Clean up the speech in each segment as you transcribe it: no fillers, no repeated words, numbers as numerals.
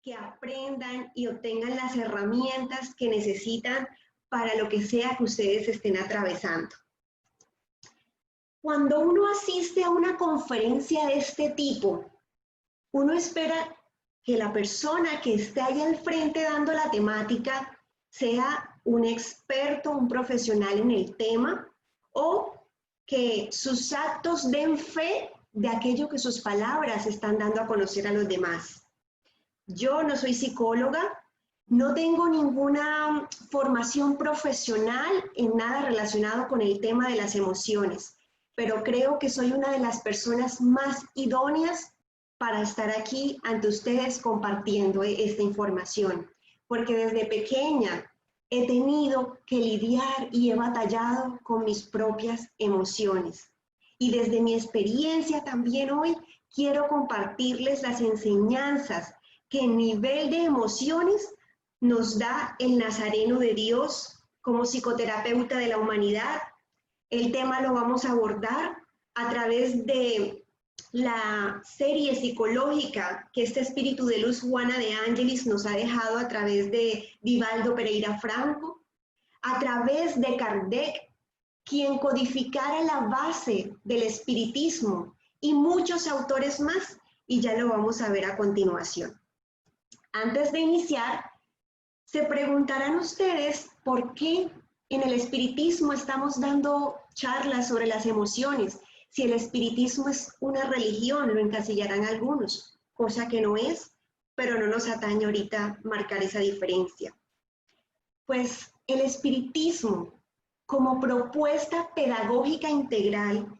que aprendan y obtengan las herramientas que necesitan para lo que sea que ustedes estén atravesando. Cuando uno asiste a una conferencia de este tipo, uno espera que la persona que esté ahí al frente dando la temática sea un experto, un profesional en el tema, o que sus actos den fe de aquello que sus palabras están dando a conocer a los demás. Yo no soy psicóloga, no tengo ninguna formación profesional en nada relacionado con el tema de las emociones, pero creo que soy una de las personas más idóneas para estar aquí ante ustedes compartiendo esta información, porque desde pequeña he tenido que lidiar y he batallado con mis propias emociones. Y desde mi experiencia también hoy quiero compartirles las enseñanzas que en nivel de emociones nos da el Nazareno de Dios como psicoterapeuta de la humanidad. El tema lo vamos a abordar a través de la serie psicológica que este espíritu de luz Juana de Ángelis nos ha dejado a través de Divaldo Pereira Franco, a través de Kardec, quien codificara la base del espiritismo, y muchos autores más, y ya lo vamos a ver a continuación. Antes de iniciar, se preguntarán ustedes por qué en el espiritismo estamos dando charlas sobre las emociones. Si el espiritismo es una religión, lo encasillarán algunos, cosa que no es, pero no nos atañe ahorita marcar esa diferencia. Pues el espiritismo, como propuesta pedagógica integral,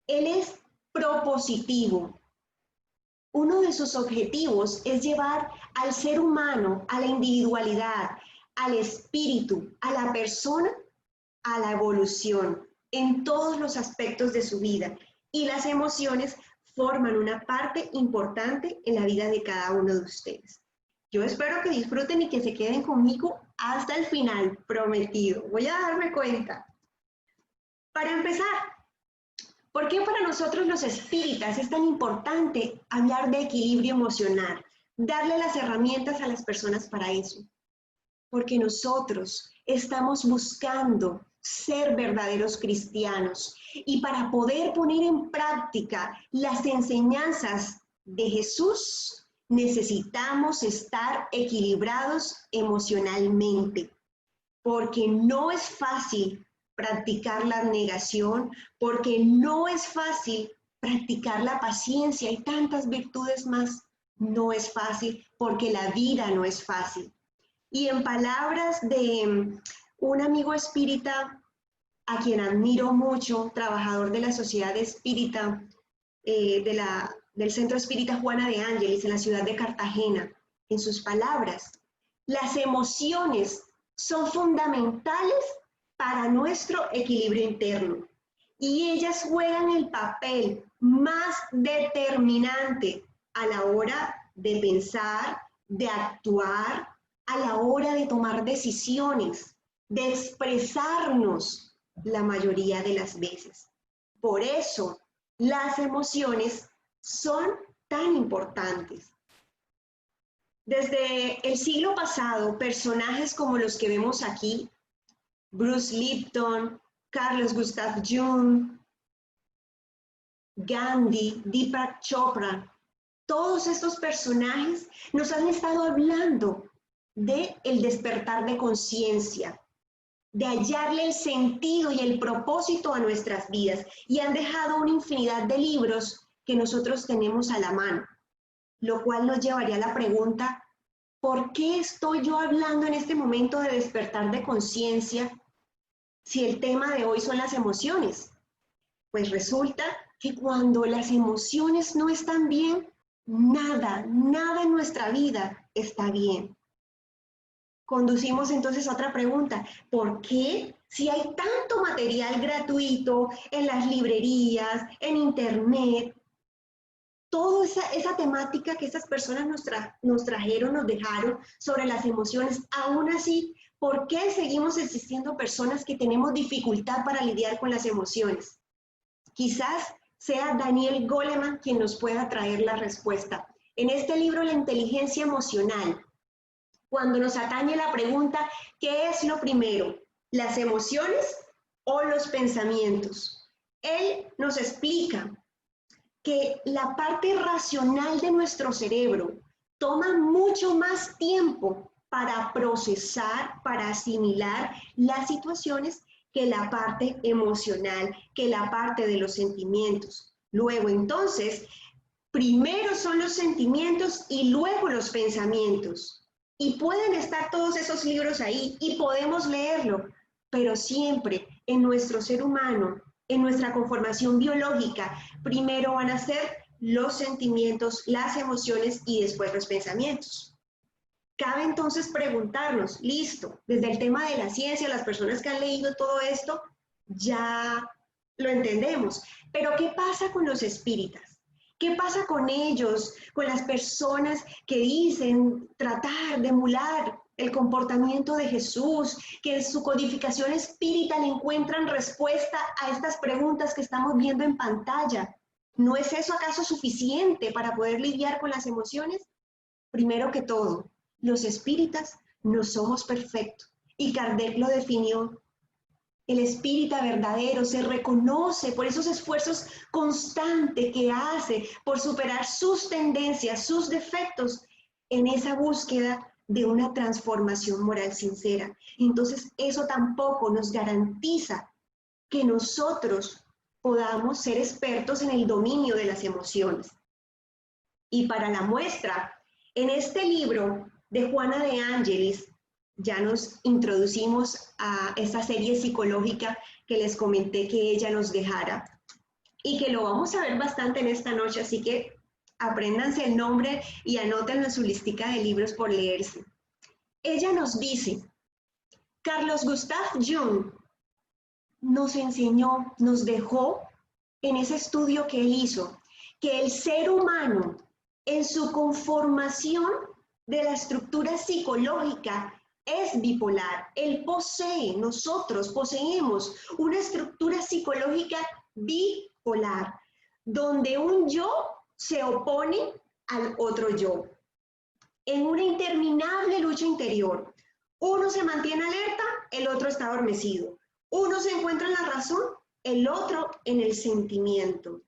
él es propositivo. Uno de sus objetivos es llevar al ser humano, a la individualidad, al espíritu, a la persona, a la evolución en todos los aspectos de su vida. Y las emociones forman una parte importante en la vida de cada uno de ustedes. Yo espero que disfruten y que se queden conmigo hasta el final, prometido. Voy a darme cuenta. Para empezar, ¿por qué para nosotros los espíritas es tan importante hablar de equilibrio emocional? Darle las herramientas a las personas para eso. Porque nosotros estamos buscando ser verdaderos cristianos, y para poder poner en práctica las enseñanzas de Jesús, necesitamos estar equilibrados emocionalmente, porque no es fácil practicar la abnegación, porque no es fácil practicar la paciencia y tantas virtudes más. No es fácil porque la vida no es fácil. Y en palabras de un amigo espírita a quien admiro mucho, trabajador de la Sociedad Espírita, del Centro Espírita Juana de Ángelis en la ciudad de Cartagena, en sus palabras, las emociones son fundamentales para nuestro equilibrio interno, y ellas juegan el papel más determinante a la hora de pensar, de actuar, a la hora de tomar decisiones, de expresarnos la mayoría de las veces. Por eso, las emociones son tan importantes. Desde el siglo pasado, personajes como los que vemos aquí, Bruce Lipton, Carlos Gustav Jung, Gandhi, Deepak Chopra, todos estos personajes nos han estado hablando de el despertar de conciencia, de hallarle el sentido y el propósito a nuestras vidas, y han dejado una infinidad de libros que nosotros tenemos a la mano, lo cual nos llevaría a la pregunta, ¿por qué estoy yo hablando en este momento de despertar de conciencia si el tema de hoy son las emociones? Pues resulta que cuando las emociones no están bien, nada en nuestra vida está bien. Conducimos entonces a otra pregunta, ¿por qué si hay tanto material gratuito en las librerías, en internet, toda esa temática que estas personas nos trajeron, nos dejaron sobre las emociones, aún así, ¿por qué seguimos existiendo personas que tenemos dificultad para lidiar con las emociones? Quizás sea Daniel Goleman quien nos pueda traer la respuesta. en este libro La inteligencia emocional, cuando nos atañe la pregunta, ¿qué es lo primero? ¿Las emociones o los pensamientos? Él nos explica que la parte racional de nuestro cerebro toma mucho más tiempo para procesar, para asimilar las situaciones que la parte emocional, que la parte de los sentimientos. Luego, entonces, primero son los sentimientos y luego los pensamientos. Y pueden estar todos esos libros ahí y podemos leerlo, pero siempre en nuestro ser humano, en nuestra conformación biológica, primero van a ser los sentimientos, las emociones y después los pensamientos. Cabe entonces preguntarnos, listo, desde el tema de la ciencia, las personas que han leído todo esto, ya lo entendemos, pero ¿qué pasa con los espíritas? ¿Qué pasa con ellos, con las personas que dicen tratar de emular el comportamiento de Jesús, que en su codificación espírita le encuentran respuesta a estas preguntas que estamos viendo en pantalla? ¿No es eso acaso suficiente para poder lidiar con las emociones? Primero que todo, los espíritas no somos perfectos. Y Kardec lo definió. El espírita verdadero se reconoce por esos esfuerzos constantes que hace por superar sus tendencias, sus defectos, en esa búsqueda de una transformación moral sincera. Entonces, eso tampoco nos garantiza que nosotros podamos ser expertos en el dominio de las emociones. Y para la muestra, en este libro de Juana de Ángelis, ya nos introducimos a esta serie psicológica que les comenté que ella nos dejara y que lo vamos a ver bastante en esta noche, así que apréndanse el nombre y anótenlo en su listica de libros por leerse. Ella nos dice, Carlos Gustav Jung nos enseñó, nos dejó en ese estudio que él hizo, que el ser humano en su conformación de la estructura psicológica es bipolar. Él posee, nosotros poseemos una estructura psicológica bipolar, donde un yo se opone al otro yo, en una interminable lucha interior. Uno se mantiene alerta, el otro está adormecido. Uno se encuentra en la razón, el otro en el sentimiento.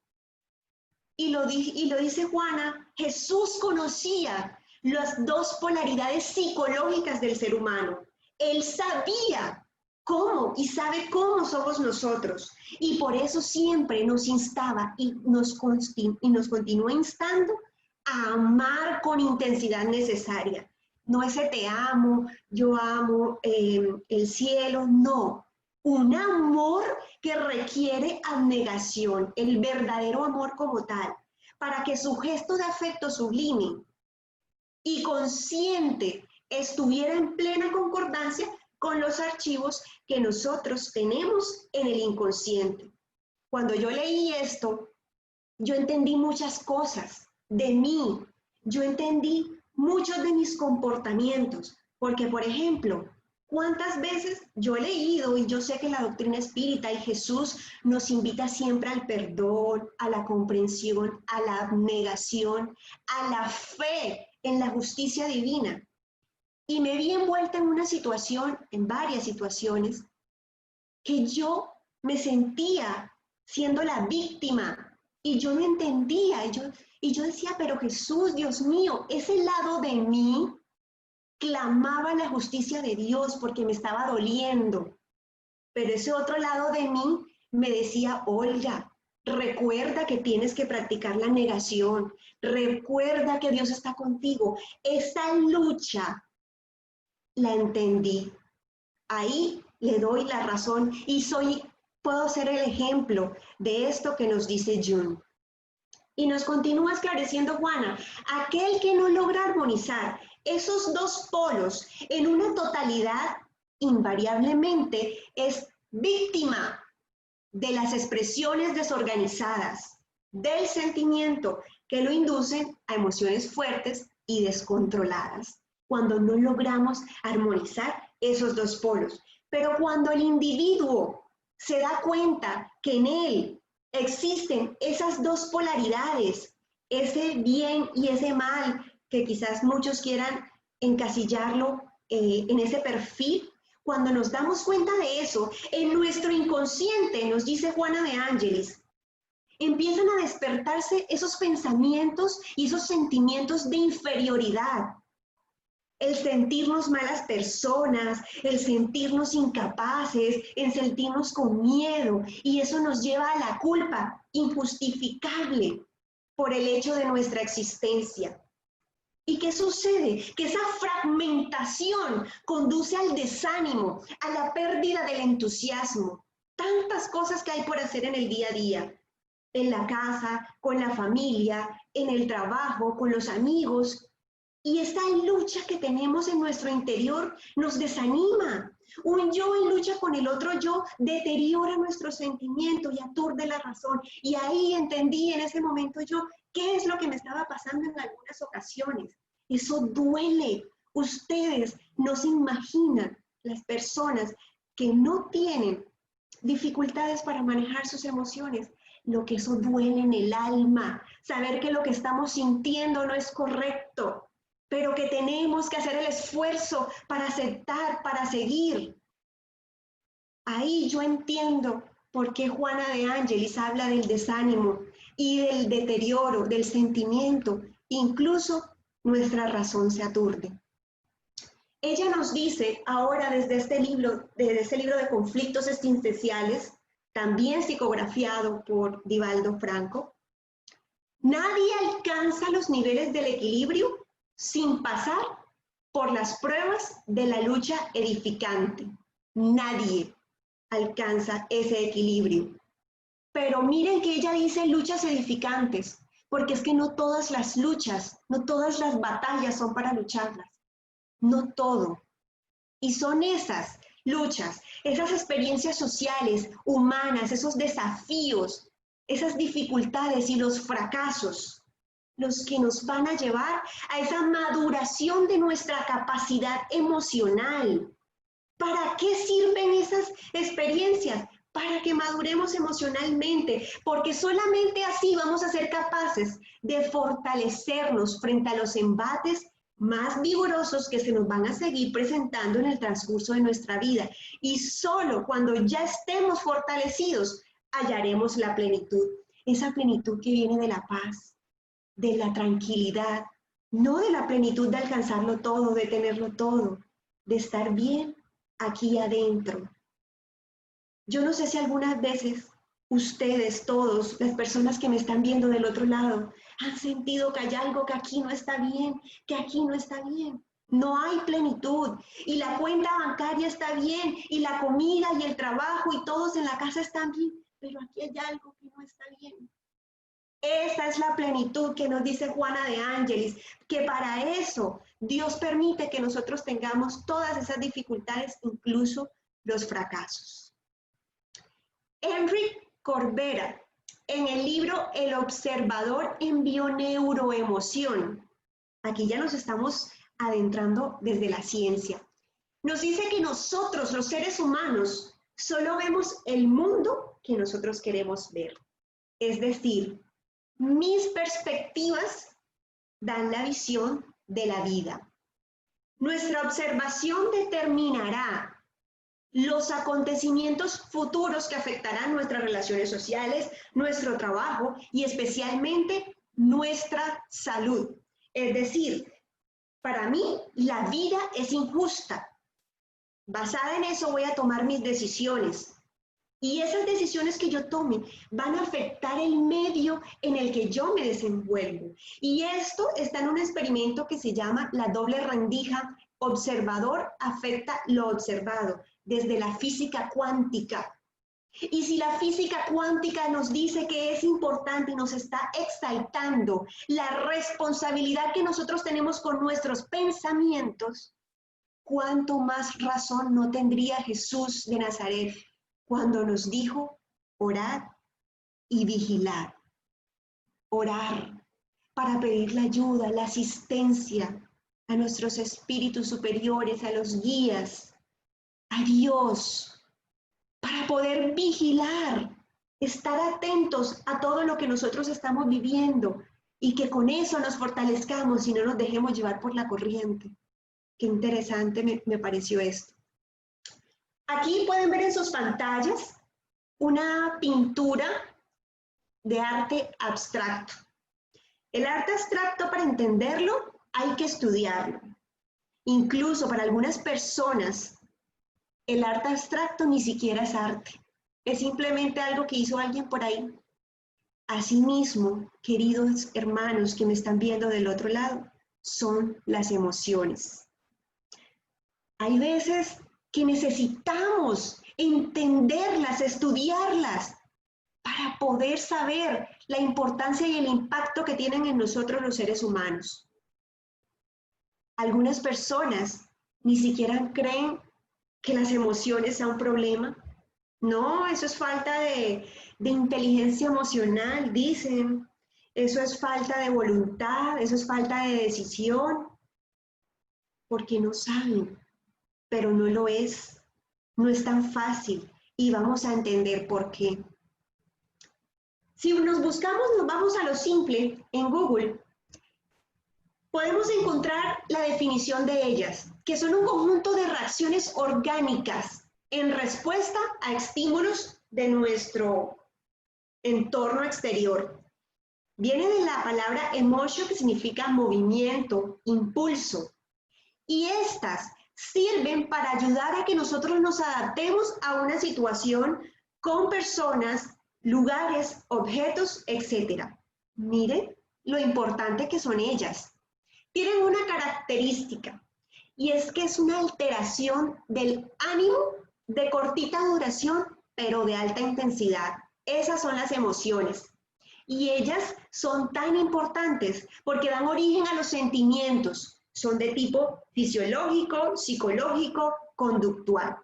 Y lo dice Juana, Jesús conocía las dos polaridades psicológicas del ser humano. Él sabía cómo y sabe cómo somos nosotros. Y por eso siempre nos instaba y nos continúa instando a amar con intensidad necesaria. No ese te amo, yo amo el cielo, no. Un amor que requiere abnegación, el verdadero amor como tal, para que su gesto de afecto sublime y consciente estuviera en plena concordancia con los archivos que nosotros tenemos en el inconsciente. Cuando yo leí esto, yo entendí muchas cosas de mí, yo entendí muchos de mis comportamientos, porque por ejemplo, ¿cuántas veces yo he leído y yo sé que la doctrina espírita y Jesús nos invita siempre al perdón, a la comprensión, a la abnegación, a la fe en la justicia divina? Y me vi envuelta en una situación, en varias situaciones, que yo me sentía siendo la víctima y yo no entendía. Y yo decía, pero Jesús, Dios mío, ese lado de mí clamaba la justicia de Dios porque me estaba doliendo. Pero ese otro lado de mí me decía, Olga, recuerda que tienes que practicar la negación. Recuerda que Dios está contigo. Esa lucha la entendí. Ahí le doy la razón y puedo ser el ejemplo de esto que nos dice Jung. Y nos continúa esclareciendo Juana, aquel que no logra armonizar esos dos polos en una totalidad, invariablemente es víctima de las expresiones desorganizadas del sentimiento que lo inducen a emociones fuertes y descontroladas, cuando no logramos armonizar esos dos polos. Pero cuando el individuo se da cuenta que en él existen esas dos polaridades ese bien y ese mal, que quizás muchos quieran encasillarlo en ese perfil, cuando nos damos cuenta de eso, en nuestro inconsciente, nos dice Juana de Ángelis, empiezan a despertarse esos pensamientos y esos sentimientos de inferioridad, el sentirnos malas personas, el sentirnos incapaces, el sentirnos con miedo, y eso nos lleva a la culpa injustificable por el hecho de nuestra existencia. ¿Y qué sucede? Que esa fragmentación conduce al desánimo, a la pérdida del entusiasmo. Tantas cosas que hay por hacer en el día a día, en la casa, con la familia, en el trabajo, con los amigos. Y esta lucha que tenemos en nuestro interior nos desanima. Un yo en lucha con el otro yo deteriora nuestro sentimiento y aturde la razón. Y ahí entendí en ese momento yo qué es lo que me estaba pasando en algunas ocasiones. Eso duele. Ustedes no se imaginan, las personas que no tienen dificultades para manejar sus emociones, lo que eso duele en el alma, saber que lo que estamos sintiendo no es correcto, pero que tenemos que hacer el esfuerzo para aceptar, para seguir. Ahí yo entiendo por qué Juana de Ángelis habla del desánimo y del deterioro, del sentimiento, incluso nuestra razón se aturde. Ella nos dice ahora desde este libro de conflictos existenciales, también psicografiado por Divaldo Franco, nadie alcanza los niveles del equilibrio sin pasar por las pruebas de la lucha edificante. Nadie alcanza ese equilibrio. Pero miren que ella dice luchas edificantes, porque es que no todas las luchas, no todas las batallas son para lucharlas. No todo. Y son esas luchas, esas experiencias sociales, humanas, esos desafíos, esas dificultades y los fracasos, los que nos van a llevar a esa maduración de nuestra capacidad emocional. ¿Para qué sirven esas experiencias? Para que maduremos emocionalmente, porque solamente así vamos a ser capaces de fortalecernos frente a los embates más vigorosos que se nos van a seguir presentando en el transcurso de nuestra vida. Y solo cuando ya estemos fortalecidos, hallaremos la plenitud, esa plenitud que viene de la paz, de la tranquilidad, no de la plenitud de alcanzarlo todo, de tenerlo todo, de estar bien aquí adentro. Yo no sé si algunas veces ustedes, todos, las personas que me están viendo del otro lado, han sentido que hay algo que aquí no está bien, que aquí no está bien. No hay plenitud y la cuenta bancaria está bien y la comida y el trabajo y todos en la casa están bien, pero aquí hay algo que no está bien. Esa es la plenitud que nos dice Juana de Ángelis, que para eso Dios permite que nosotros tengamos todas esas dificultades, incluso los fracasos. Enrique Corbera, en el libro El observador en bioneuroemoción, aquí ya nos estamos adentrando desde la ciencia, nos dice que nosotros, los seres humanos, solo vemos el mundo que nosotros queremos ver. Es decir, mis perspectivas dan la visión de la vida. Nuestra observación determinará los acontecimientos futuros que afectarán nuestras relaciones sociales, nuestro trabajo y especialmente nuestra salud. Es decir, para mí la vida es injusta. Basada en eso voy a tomar mis decisiones. Y esas decisiones que yo tome van a afectar el medio en el que yo me desenvuelvo. Y esto está en un experimento que se llama la doble rendija. Observador afecta lo observado, desde la física cuántica. Y si la física cuántica nos dice que es importante y nos está exaltando la responsabilidad que nosotros tenemos con nuestros pensamientos, ¿cuánto más razón no tendría Jesús de Nazaret cuando nos dijo orad y vigilar? Orar para pedir la ayuda, la asistencia a nuestros espíritus superiores, a los guías, a Dios, para poder vigilar, estar atentos a todo lo que nosotros estamos viviendo, y que con eso nos fortalezcamos y no nos dejemos llevar por la corriente. Qué interesante me pareció esto. Aquí pueden ver en sus pantallas una pintura de arte abstracto. El arte abstracto, para entenderlo, hay que estudiarlo. Incluso para algunas personas, el arte abstracto ni siquiera es arte. Es simplemente algo que hizo alguien por ahí. Asimismo, queridos hermanos que me están viendo del otro lado, son las emociones. Hay veces que necesitamos entenderlas, estudiarlas, para poder saber la importancia y el impacto que tienen en nosotros los seres humanos. Algunas personas ni siquiera creen que las emociones sean un problema. No, eso es falta de inteligencia emocional, dicen. Eso es falta de voluntad, eso es falta de decisión, porque no saben, pero no lo es. No es tan fácil y vamos a entender por qué. Si nos vamos a lo simple en Google, podemos encontrar la definición de ellas, que son un conjunto de reacciones orgánicas en respuesta a estímulos de nuestro entorno exterior. Viene de la palabra emotion, que significa movimiento, impulso. Y estas sirven para ayudar a que nosotros nos adaptemos a una situación con personas, lugares, objetos, etc. Miren lo importante que son ellas. Tienen una característica, y es que es una alteración del ánimo de cortita duración, pero de alta intensidad. Esas son las emociones. Y ellas son tan importantes porque dan origen a los sentimientos. Son de tipo fisiológico, psicológico, conductual.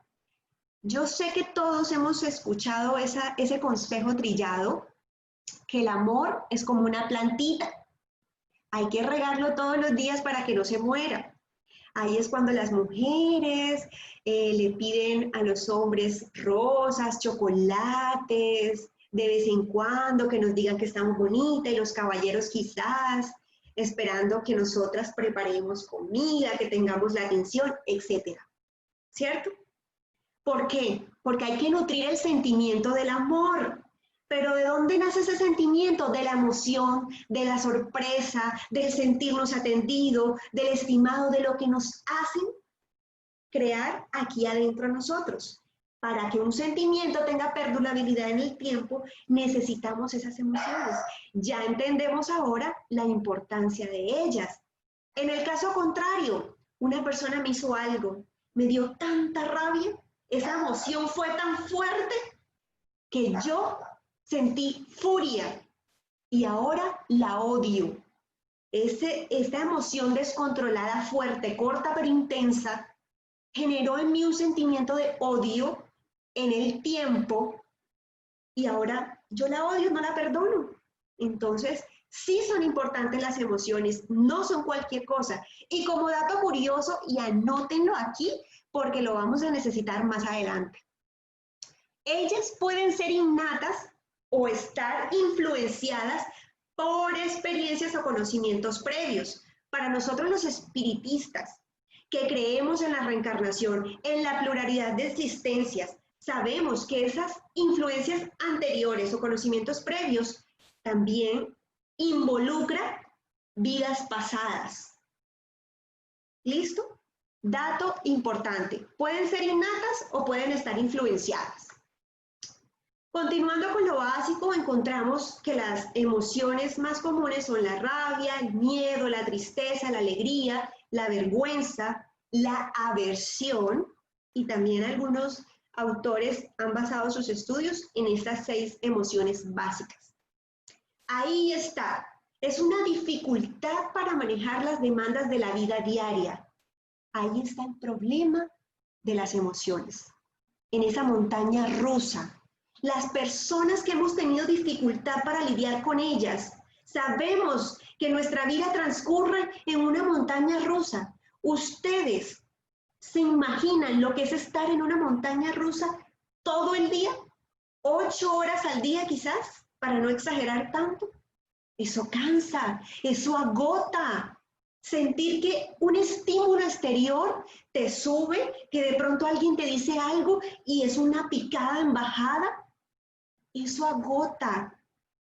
Yo sé que todos hemos escuchado ese consejo trillado, que el amor es como una plantita. Hay que regarlo todos los días para que no se muera. Ahí es cuando las mujeres le piden a los hombres rosas, chocolates, de vez en cuando que nos digan que estamos bonitas, y los caballeros quizás esperando que nosotras preparemos comida, que tengamos la atención, etc. ¿Cierto? ¿Por qué? Porque hay que nutrir el sentimiento del amor. Pero ¿de dónde nace ese sentimiento? De la emoción, de la sorpresa, del sentirnos atendidos, del estimado, de lo que nos hacen crear aquí adentro de nosotros. Para que un sentimiento tenga perdurabilidad en el tiempo, necesitamos esas emociones. Ya entendemos ahora la importancia de ellas. En el caso contrario, una persona me hizo algo, me dio tanta rabia, esa emoción fue tan fuerte que yo sentí furia y ahora la odio. Esta emoción descontrolada, fuerte, corta pero intensa, generó en mí un sentimiento de odio en el tiempo y ahora yo la odio, no la perdono. Entonces, sí son importantes las emociones, no son cualquier cosa. Y como dato curioso, y anótenlo aquí porque lo vamos a necesitar más adelante. Ellas pueden ser innatas o estar influenciadas por experiencias o conocimientos previos. Para nosotros los espiritistas, que creemos en la reencarnación, en la pluralidad de existencias, sabemos que esas influencias anteriores o conocimientos previos también involucran vidas pasadas. ¿Listo? Dato importante. Pueden ser innatas o pueden estar influenciadas. Continuando con lo básico, encontramos que las emociones más comunes son la rabia, el miedo, la tristeza, la alegría, la vergüenza, la aversión, y también algunos autores han basado sus estudios en estas 6 emociones básicas. Ahí está, es una dificultad para manejar las demandas de la vida diaria. Ahí está el problema de las emociones, en esa montaña rusa. Las personas que hemos tenido dificultad para lidiar con ellas, sabemos que nuestra vida transcurre en una montaña rusa. Ustedes se imaginan lo que es estar en una montaña rusa todo el día, 8 horas al día quizás, para no exagerar tanto. Eso cansa, eso agota. Sentir que un estímulo exterior te sube, que de pronto alguien te dice algo y es una picada en bajada, eso agota.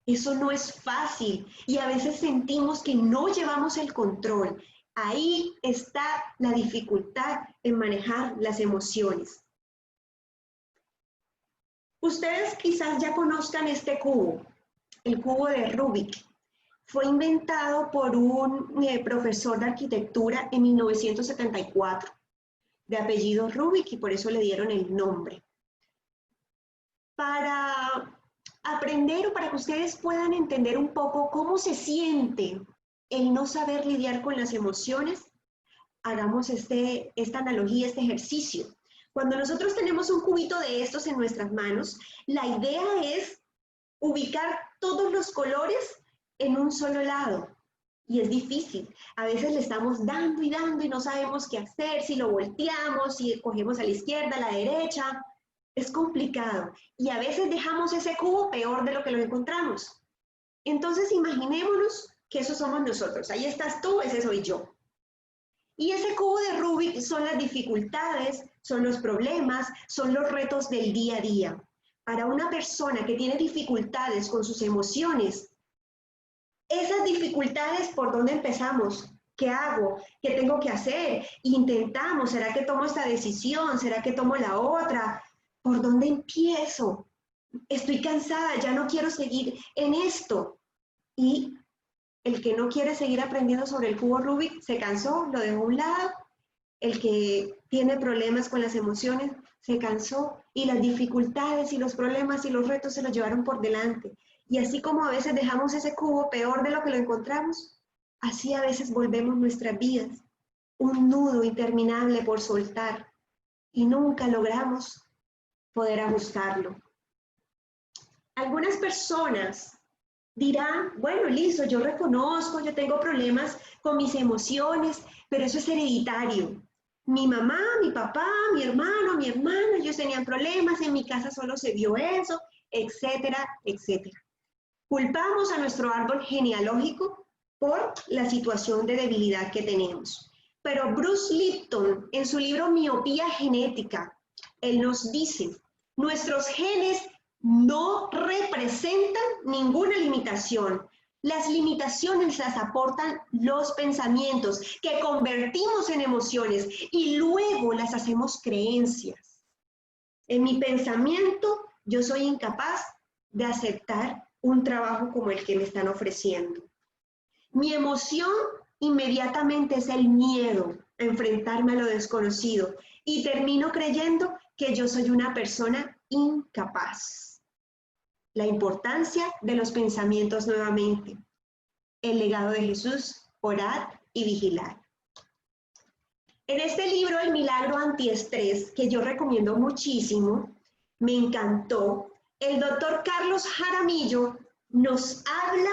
Eso no es fácil y a veces sentimos que no llevamos el control. Ahí está la dificultad en manejar las emociones. Ustedes quizás ya conozcan este cubo, el cubo de Rubik. Fue inventado por un profesor de arquitectura en 1974, de apellido Rubik, y por eso le dieron el nombre. Para aprender o para que ustedes puedan entender un poco cómo se siente el no saber lidiar con las emociones, hagamos esta analogía, este ejercicio. Cuando nosotros tenemos un cubito de estos en nuestras manos, la idea es ubicar todos los colores en un solo lado. Y es difícil. A veces le estamos dando y no sabemos qué hacer, si lo volteamos, si cogemos a la izquierda, a la derecha. Es complicado. Y a veces dejamos ese cubo peor de lo que lo encontramos. Entonces imaginémonos que eso somos nosotros. Ahí estás tú, ese soy yo. Y ese cubo de Rubik son las dificultades, son los problemas, son los retos del día a día. Para una persona que tiene dificultades con sus emociones, esas dificultades, ¿por dónde empezamos? ¿Qué hago? ¿Qué tengo que hacer? Intentamos, ¿será que tomo esta decisión? ¿Será que tomo la otra? ¿Por dónde empiezo? Estoy cansada, ya no quiero seguir en esto. Y el que no quiere seguir aprendiendo sobre el cubo Rubik se cansó, lo dejó a un lado. El que tiene problemas con las emociones se cansó y las dificultades y los problemas y los retos se los llevaron por delante. Y así como a veces dejamos ese cubo peor de lo que lo encontramos, así a veces volvemos nuestras vidas, un nudo interminable por soltar y nunca logramos poder ajustarlo. Algunas personas dirán, bueno, listo, yo reconozco, yo tengo problemas con mis emociones, pero eso es hereditario. Mi mamá, mi papá, mi hermano, mi hermana, ellos tenían problemas, en mi casa solo se vio eso, etcétera, etcétera. Culpamos a nuestro árbol genealógico por la situación de debilidad que tenemos. Pero Bruce Lipton, en su libro Miopía Genética, él nos dice, nuestros genes no representan ninguna limitación. Las limitaciones las aportan los pensamientos que convertimos en emociones y luego las hacemos creencias. En mi pensamiento, yo soy incapaz de aceptar un trabajo como el que me están ofreciendo. Mi emoción inmediatamente es el miedo a enfrentarme a lo desconocido y termino creyendo que yo soy una persona incapaz. La importancia de los pensamientos nuevamente. El legado de Jesús, orad y vigilad. En este libro, El Milagro Antiestrés, que yo recomiendo muchísimo, me encantó, el doctor Carlos Jaramillo nos habla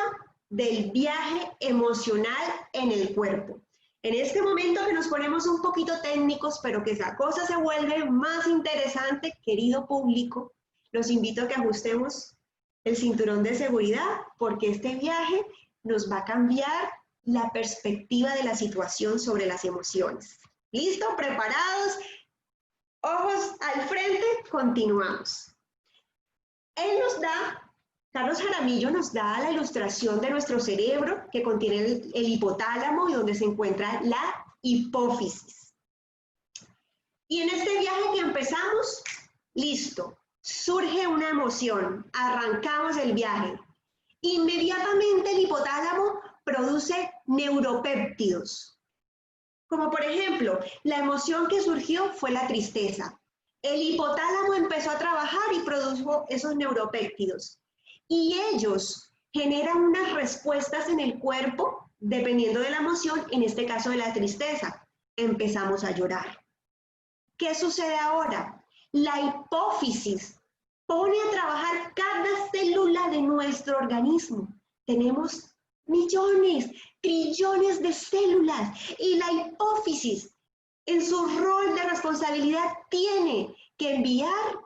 del viaje emocional en el cuerpo. En este momento que nos ponemos un poquito técnicos, pero que esa cosa se vuelve más interesante, querido público, los invito a que ajustemos el cinturón de seguridad, porque este viaje nos va a cambiar la perspectiva de la situación sobre las emociones. ¿Listo? ¿Preparados? Ojos al frente, continuamos. Él nos da, Carlos Jaramillo nos da la ilustración de nuestro cerebro que contiene el hipotálamo y donde se encuentra la hipófisis. Y en este viaje que empezamos, listo, surge una emoción, arrancamos el viaje. Inmediatamente el hipotálamo produce neuropéptidos. Como por ejemplo, la emoción que surgió fue la tristeza. El hipotálamo empezó a trabajar y produjo esos neuropéptidos. Y ellos generan unas respuestas en el cuerpo, dependiendo de la emoción, en este caso de la tristeza. Empezamos a llorar. ¿Qué sucede ahora? La hipófisis pone a trabajar cada célula de nuestro organismo. Tenemos millones, trillones de células y la hipófisis en su rol de responsabilidad tiene que enviar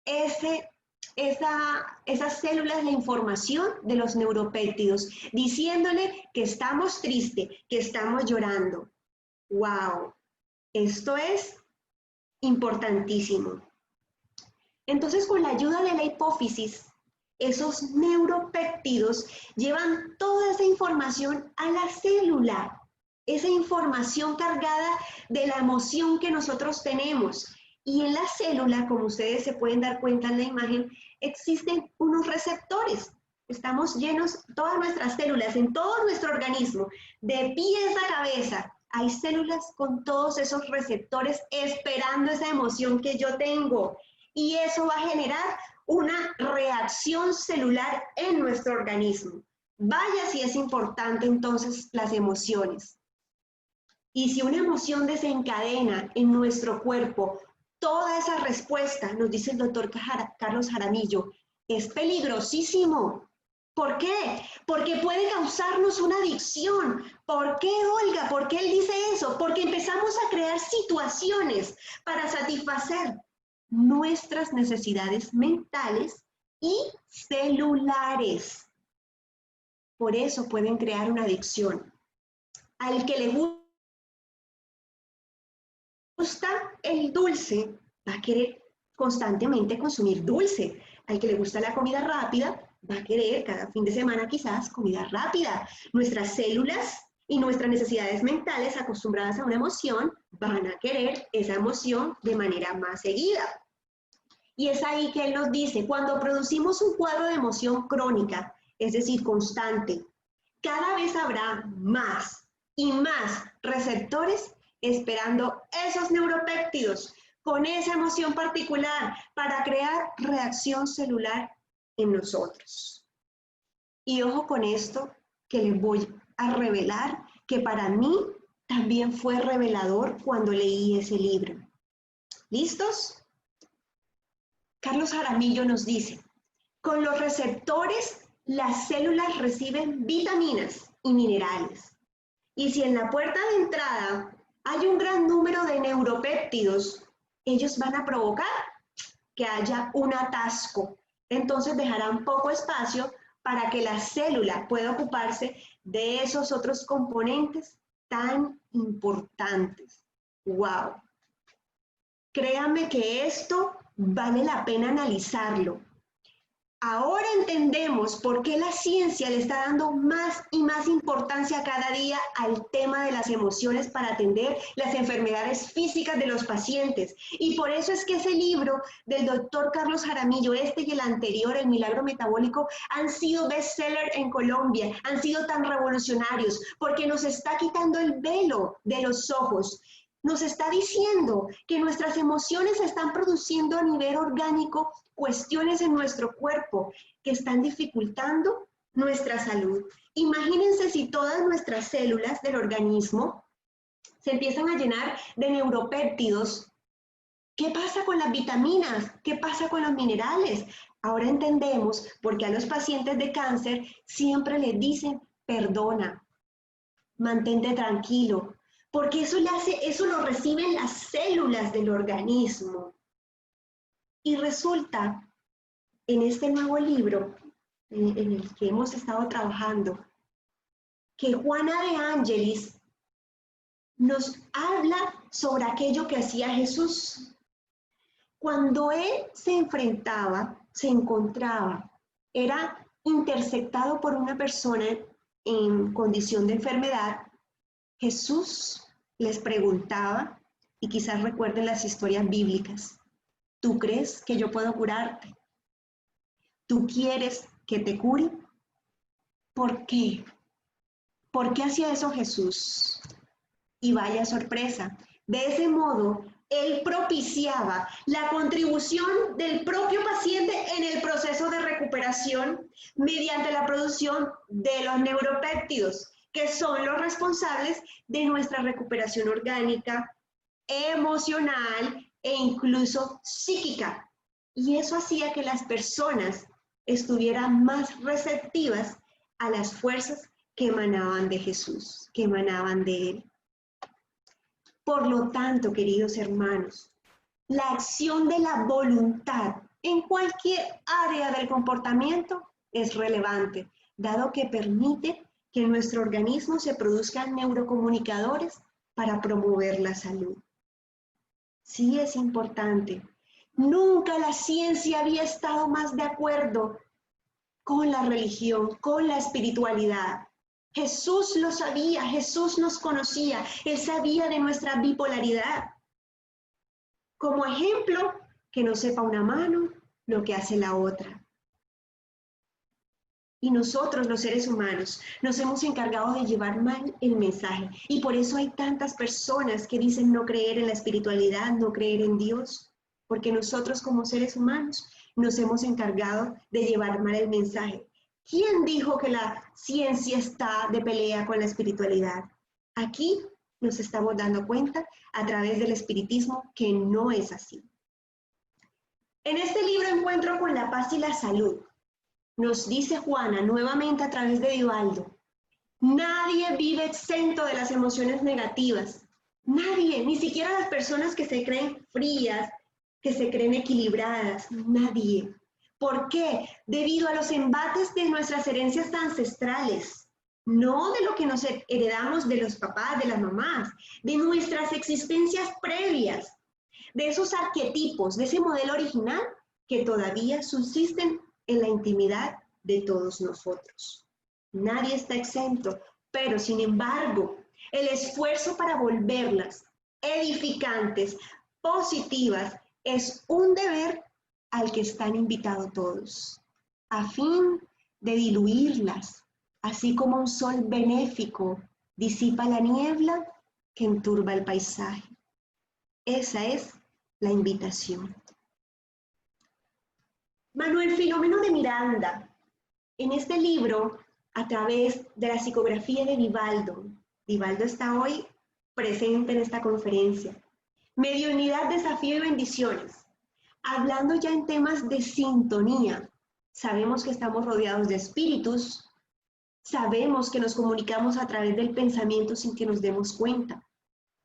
ese esas células la información de los neuropéptidos, diciéndole que estamos tristes, que estamos llorando. ¡Wow! Esto es importantísimo. Entonces, con la ayuda de la hipófisis, esos neuropéptidos llevan toda esa información a la célula, esa información cargada de la emoción que nosotros tenemos. Y en la célula, como ustedes se pueden dar cuenta en la imagen, existen unos receptores. Estamos llenos, todas nuestras células, en todo nuestro organismo, de pies a cabeza, hay células con todos esos receptores esperando esa emoción que yo tengo. Y eso va a generar una reacción celular en nuestro organismo. Vaya si es importante entonces las emociones. Y si una emoción desencadena en nuestro cuerpo toda esa respuesta, nos dice el doctor Carlos Jaramillo, es peligrosísimo. ¿Por qué? Porque puede causarnos una adicción. ¿Por qué, Olga? ¿Por qué él dice eso? Porque empezamos a crear situaciones para satisfacer nuestras necesidades mentales y celulares. Por eso pueden crear una adicción. Al que le gusta el dulce, va a querer constantemente consumir dulce. Al que le gusta la comida rápida, va a querer cada fin de semana quizás comida rápida. Nuestras células y nuestras necesidades mentales acostumbradas a una emoción van a querer esa emoción de manera más seguida. Y es ahí que él nos dice, cuando producimos un cuadro de emoción crónica, es decir, constante, cada vez habrá más y más receptores esperando esos neuropéptidos con esa emoción particular para crear reacción celular en nosotros. Y ojo con esto que les voy a revelar, que para mí también fue revelador cuando leí ese libro. ¿Listos? Carlos Jaramillo nos dice, con los receptores las células reciben vitaminas y minerales. Y si en la puerta de entrada hay un gran número de neuropéptidos, ellos van a provocar que haya un atasco. Entonces dejarán poco espacio para que la célula pueda ocuparse de esos otros componentes tan importantes. ¡Wow! Créanme que esto vale la pena analizarlo. Ahora entendemos por qué la ciencia le está dando más y más importancia cada día al tema de las emociones para atender las enfermedades físicas de los pacientes. Y por eso es que ese libro del doctor Carlos Jaramillo, este y el anterior, El Milagro Metabólico, han sido bestseller en Colombia, han sido tan revolucionarios, porque nos está quitando el velo de los ojos. Nos está diciendo que nuestras emociones están produciendo a nivel orgánico cuestiones en nuestro cuerpo que están dificultando nuestra salud. Imagínense si todas nuestras células del organismo se empiezan a llenar de neuropéptidos. ¿Qué pasa con las vitaminas? ¿Qué pasa con los minerales? Ahora entendemos por qué a los pacientes de cáncer siempre les dicen, perdona, mantente tranquilo, porque eso lo reciben las células del organismo. Y resulta, en este nuevo libro en el que hemos estado trabajando, que Juana de Ángelis nos habla sobre aquello que hacía Jesús. Cuando él se encontraba, era interceptado por una persona en condición de enfermedad, Jesús les preguntaba, y quizás recuerden las historias bíblicas, ¿tú crees que yo puedo curarte? ¿Tú quieres que te cure? ¿Por qué? ¿Por qué hacía eso Jesús? Y vaya sorpresa, de ese modo, él propiciaba la contribución del propio paciente en el proceso de recuperación mediante la producción de los neuropéptidos, que son los responsables de nuestra recuperación orgánica, emocional e incluso psíquica. Y eso hacía que las personas estuvieran más receptivas a las fuerzas que emanaban de Jesús, que emanaban de él. Por lo tanto, queridos hermanos, la acción de la voluntad en cualquier área del comportamiento es relevante, dado que permite que en nuestro organismo se produzcan neurocomunicadores para promover la salud. Sí es importante. Nunca la ciencia había estado más de acuerdo con la religión, con la espiritualidad. Jesús lo sabía, Jesús nos conocía, Él sabía de nuestra bipolaridad. Como ejemplo, que no sepa una mano lo que hace la otra. Y nosotros, los seres humanos, nos hemos encargado de llevar mal el mensaje. Y por eso hay tantas personas que dicen no creer en la espiritualidad, no creer en Dios. Porque nosotros como seres humanos nos hemos encargado de llevar mal el mensaje. ¿Quién dijo que la ciencia está de pelea con la espiritualidad? Aquí nos estamos dando cuenta a través del espiritismo que no es así. En este libro Encuentro con la paz y la salud, nos dice Juana nuevamente a través de Vivaldo, nadie vive exento de las emociones negativas. Nadie, ni siquiera las personas que se creen frías, que se creen equilibradas, nadie. ¿Por qué? Debido a los embates de nuestras herencias ancestrales, no de lo que nos heredamos de los papás, de las mamás, de nuestras existencias previas, de esos arquetipos, de ese modelo original que todavía subsisten en la intimidad de todos nosotros. Nadie está exento, pero sin embargo, el esfuerzo para volverlas edificantes, positivas, es un deber al que están invitados todos, a fin de diluirlas, así como un sol benéfico disipa la niebla que enturba el paisaje. Esa es la invitación. Manuel Filomeno de Miranda, en este libro, a través de la psicografía de Vivaldo, Vivaldo está hoy presente en esta conferencia, Mediunidad, Desafío y Bendiciones, hablando ya en temas de sintonía. Sabemos que estamos rodeados de espíritus, sabemos que nos comunicamos a través del pensamiento sin que nos demos cuenta.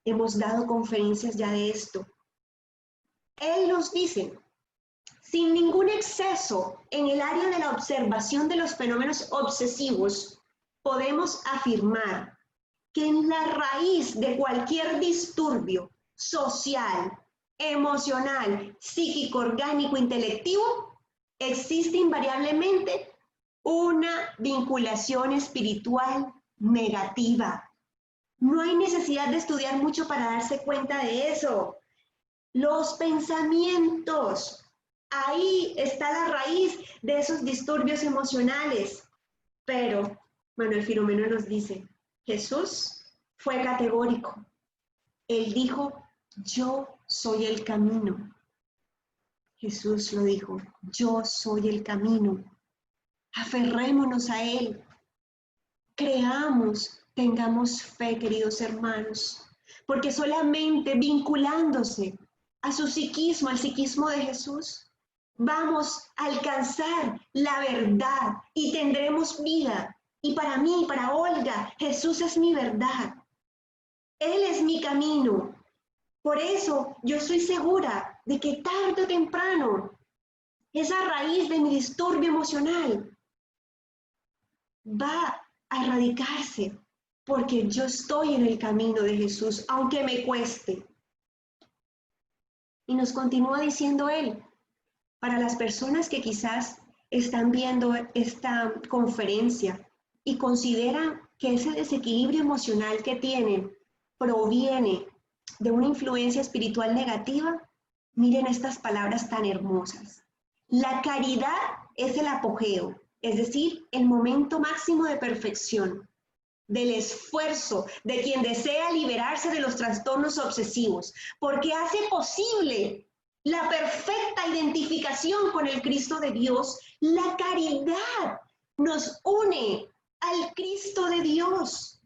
Hemos dado conferencias ya de esto. Él nos dice, sin ningún exceso en el área de la observación de los fenómenos obsesivos, podemos afirmar que en la raíz de cualquier disturbio social, emocional, psíquico, orgánico, intelectivo, existe invariablemente una vinculación espiritual negativa. No hay necesidad de estudiar mucho para darse cuenta de eso. Los pensamientos, ahí está la raíz de esos disturbios emocionales. Pero Manuel Filomeno nos dice, Jesús fue categórico. Él dijo, yo soy el camino. Jesús lo dijo, yo soy el camino. Aferrémonos a Él. Creamos, tengamos fe, queridos hermanos, porque solamente vinculándose a su psiquismo, al psiquismo de Jesús, vamos a alcanzar la verdad y tendremos vida. Y para mí, para Olga, Jesús es mi verdad. Él es mi camino. Por eso yo estoy segura de que tarde o temprano esa raíz de mi disturbio emocional va a erradicarse, porque yo estoy en el camino de Jesús, aunque me cueste. Y nos continúa diciendo él, para las personas que quizás están viendo esta conferencia y consideran que ese desequilibrio emocional que tienen proviene de una influencia espiritual negativa, miren estas palabras tan hermosas. La caridad es el apogeo, es decir, el momento máximo de perfección del esfuerzo de quien desea liberarse de los trastornos obsesivos, porque hace posible la perfecta identificación con el Cristo de Dios. La caridad nos une al Cristo de Dios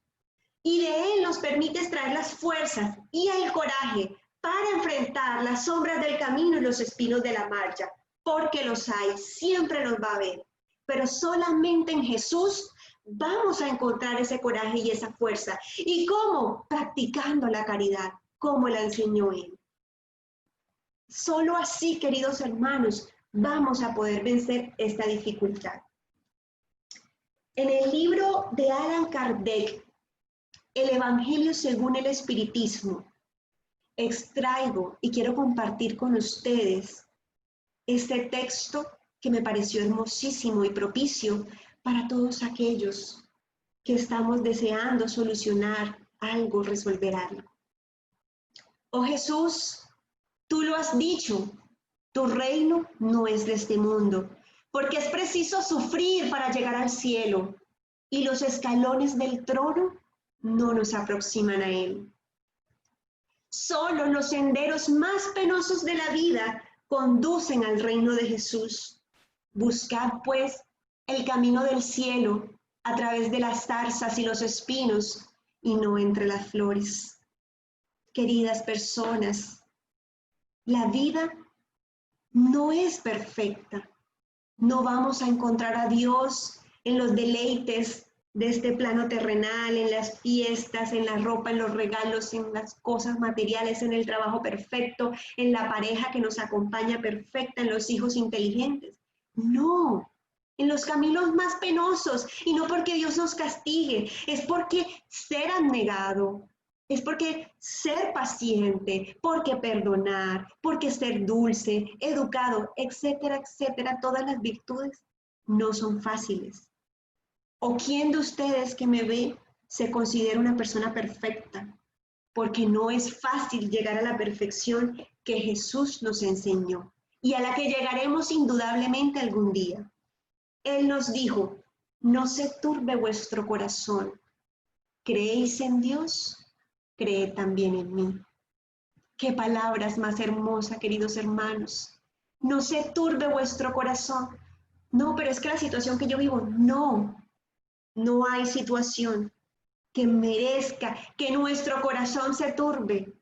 y de Él nos permite extraer las fuerzas y el coraje para enfrentar las sombras del camino y los espinos de la marcha, porque los hay, siempre los va a haber, pero solamente en Jesús vamos a encontrar ese coraje y esa fuerza. ¿Y cómo? Practicando la caridad, como la enseñó Él. Solo así, queridos hermanos, vamos a poder vencer esta dificultad. En el libro de Allan Kardec, El Evangelio según el Espiritismo, extraigo y quiero compartir con ustedes este texto que me pareció hermosísimo y propicio para todos aquellos que estamos deseando solucionar algo, resolver algo. Oh Jesús, tú lo has dicho, tu reino no es de este mundo, porque es preciso sufrir para llegar al cielo, y los escalones del trono no nos aproximan a él. Solo los senderos más penosos de la vida conducen al reino de Jesús. Buscad, pues, el camino del cielo a través de las zarzas y los espinos, y no entre las flores. Queridas personas, la vida no es perfecta. No vamos a encontrar a Dios en los deleites de este plano terrenal, en las fiestas, en la ropa, en los regalos, en las cosas materiales, en el trabajo perfecto, en la pareja que nos acompaña perfecta, en los hijos inteligentes. No, en los caminos más penosos, y no porque Dios nos castigue, es porque ser abnegado, es porque ser paciente, porque perdonar, porque ser dulce, educado, etcétera, etcétera, todas las virtudes no son fáciles. ¿O quién de ustedes que me ve se considera una persona perfecta? Porque no es fácil llegar a la perfección que Jesús nos enseñó y a la que llegaremos indudablemente algún día. Él nos dijo, no se turbe vuestro corazón. ¿Creéis en Dios? Creed también en mí. Qué palabras más hermosas, queridos hermanos. No se turbe vuestro corazón. No, pero es que la situación que yo vivo, no. No hay situación que merezca que nuestro corazón se turbe.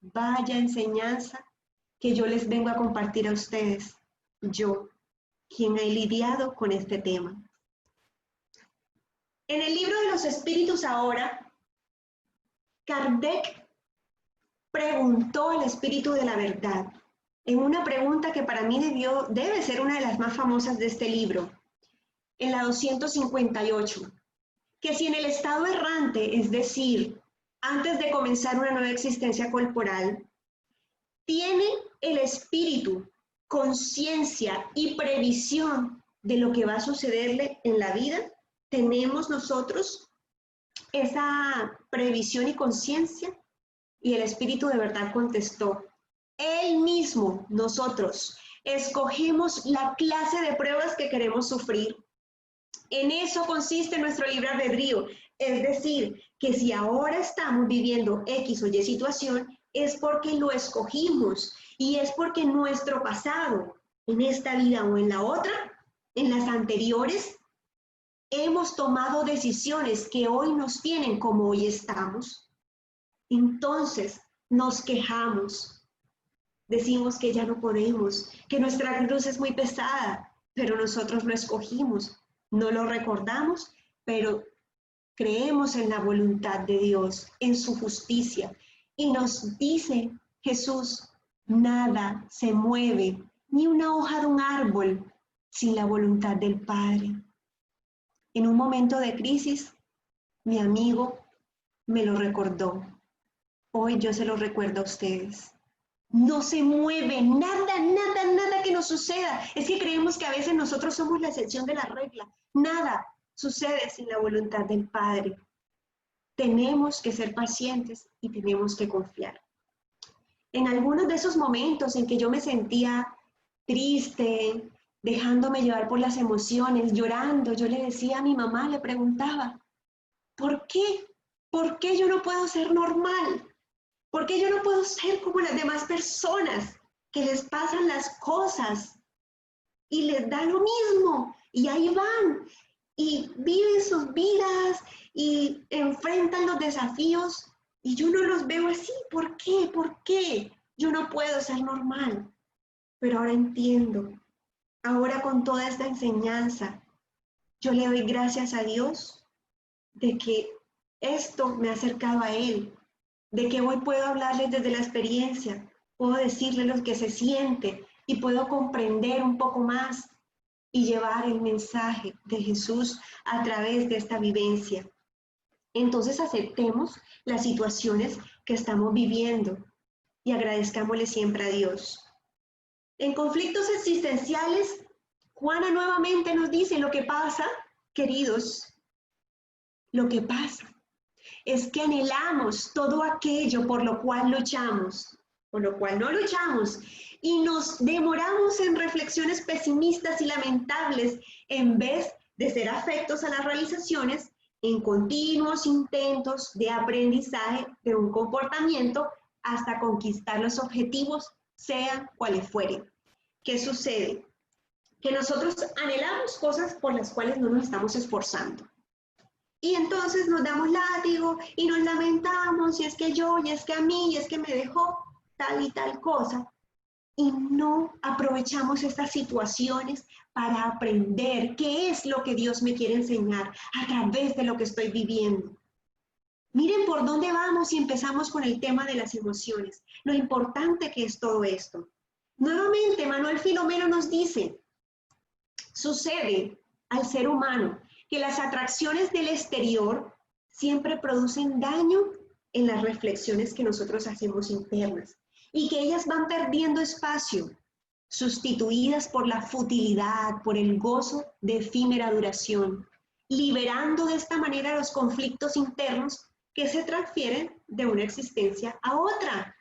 Vaya enseñanza que yo les vengo a compartir a ustedes. Yo, quien he lidiado con este tema. En el libro de los Espíritus ahora, Kardec preguntó al Espíritu de la Verdad, en una pregunta que para mí debe ser una de las más famosas de este libro, en la 258. Que si en el estado errante, es decir, antes de comenzar una nueva existencia corporal, tiene el espíritu conciencia y previsión de lo que va a sucederle en la vida, tenemos nosotros esa previsión y conciencia. Y el espíritu de verdad contestó, él mismo, nosotros, escogemos la clase de pruebas que queremos sufrir. En eso consiste nuestro libre albedrío, es decir, que si ahora estamos viviendo X o Y situación, es porque lo escogimos y es porque en nuestro pasado, en esta vida o en la otra, en las anteriores, hemos tomado decisiones que hoy nos tienen como hoy estamos. Entonces nos quejamos, decimos que ya no podemos, que nuestra cruz es muy pesada, pero nosotros lo escogimos. No lo recordamos, pero creemos en la voluntad de Dios, en su justicia. Y nos dice Jesús, nada se mueve, ni una hoja de un árbol, sin la voluntad del Padre. En un momento de crisis, mi amigo me lo recordó. Hoy yo se lo recuerdo a ustedes. No se mueve nada, nada, nada que nos suceda. Es que creemos que a veces nosotros somos la excepción de la regla. Nada sucede sin la voluntad del Padre. Tenemos que ser pacientes y tenemos que confiar. En algunos de esos momentos en que yo me sentía triste, dejándome llevar por las emociones, llorando, yo le decía a mi mamá, le preguntaba, ¿por qué? ¿Por qué yo no puedo ser normal? ¿Por qué yo no puedo ser como las demás personas que les pasan las cosas y les da lo mismo? Y ahí van y viven sus vidas y enfrentan los desafíos y yo no los veo así. ¿Por qué? ¿Por qué? Yo no puedo ser normal. Pero ahora entiendo. Ahora con toda esta enseñanza, yo le doy gracias a Dios de que esto me ha acercado a Él, de que hoy puedo hablarles desde la experiencia, puedo decirles lo que se siente, y puedo comprender un poco más y llevar el mensaje de Jesús a través de esta vivencia. Entonces aceptemos las situaciones que estamos viviendo y agradezcámosle siempre a Dios. En conflictos existenciales, Juana nuevamente nos dice lo que pasa, queridos, lo que pasa es que anhelamos todo aquello por lo cual luchamos, por lo cual no luchamos, y nos demoramos en reflexiones pesimistas y lamentables en vez de ser afectos a las realizaciones en continuos intentos de aprendizaje de un comportamiento hasta conquistar los objetivos, sean cuales fueren. ¿Qué sucede? Que nosotros anhelamos cosas por las cuales no nos estamos esforzando. Y entonces nos damos látigo y nos lamentamos, y es que yo, y es que a mí, y es que me dejó tal y tal cosa. Y no aprovechamos estas situaciones para aprender qué es lo que Dios me quiere enseñar a través de lo que estoy viviendo. Miren por dónde vamos y empezamos con el tema de las emociones. Lo importante que es todo esto. Nuevamente, Manuel Filomeno nos dice, sucede al ser humano que las atracciones del exterior siempre producen daño en las reflexiones que nosotros hacemos internas y que ellas van perdiendo espacio, sustituidas por la futilidad, por el gozo de efímera duración, liberando de esta manera los conflictos internos que se transfieren de una existencia a otra.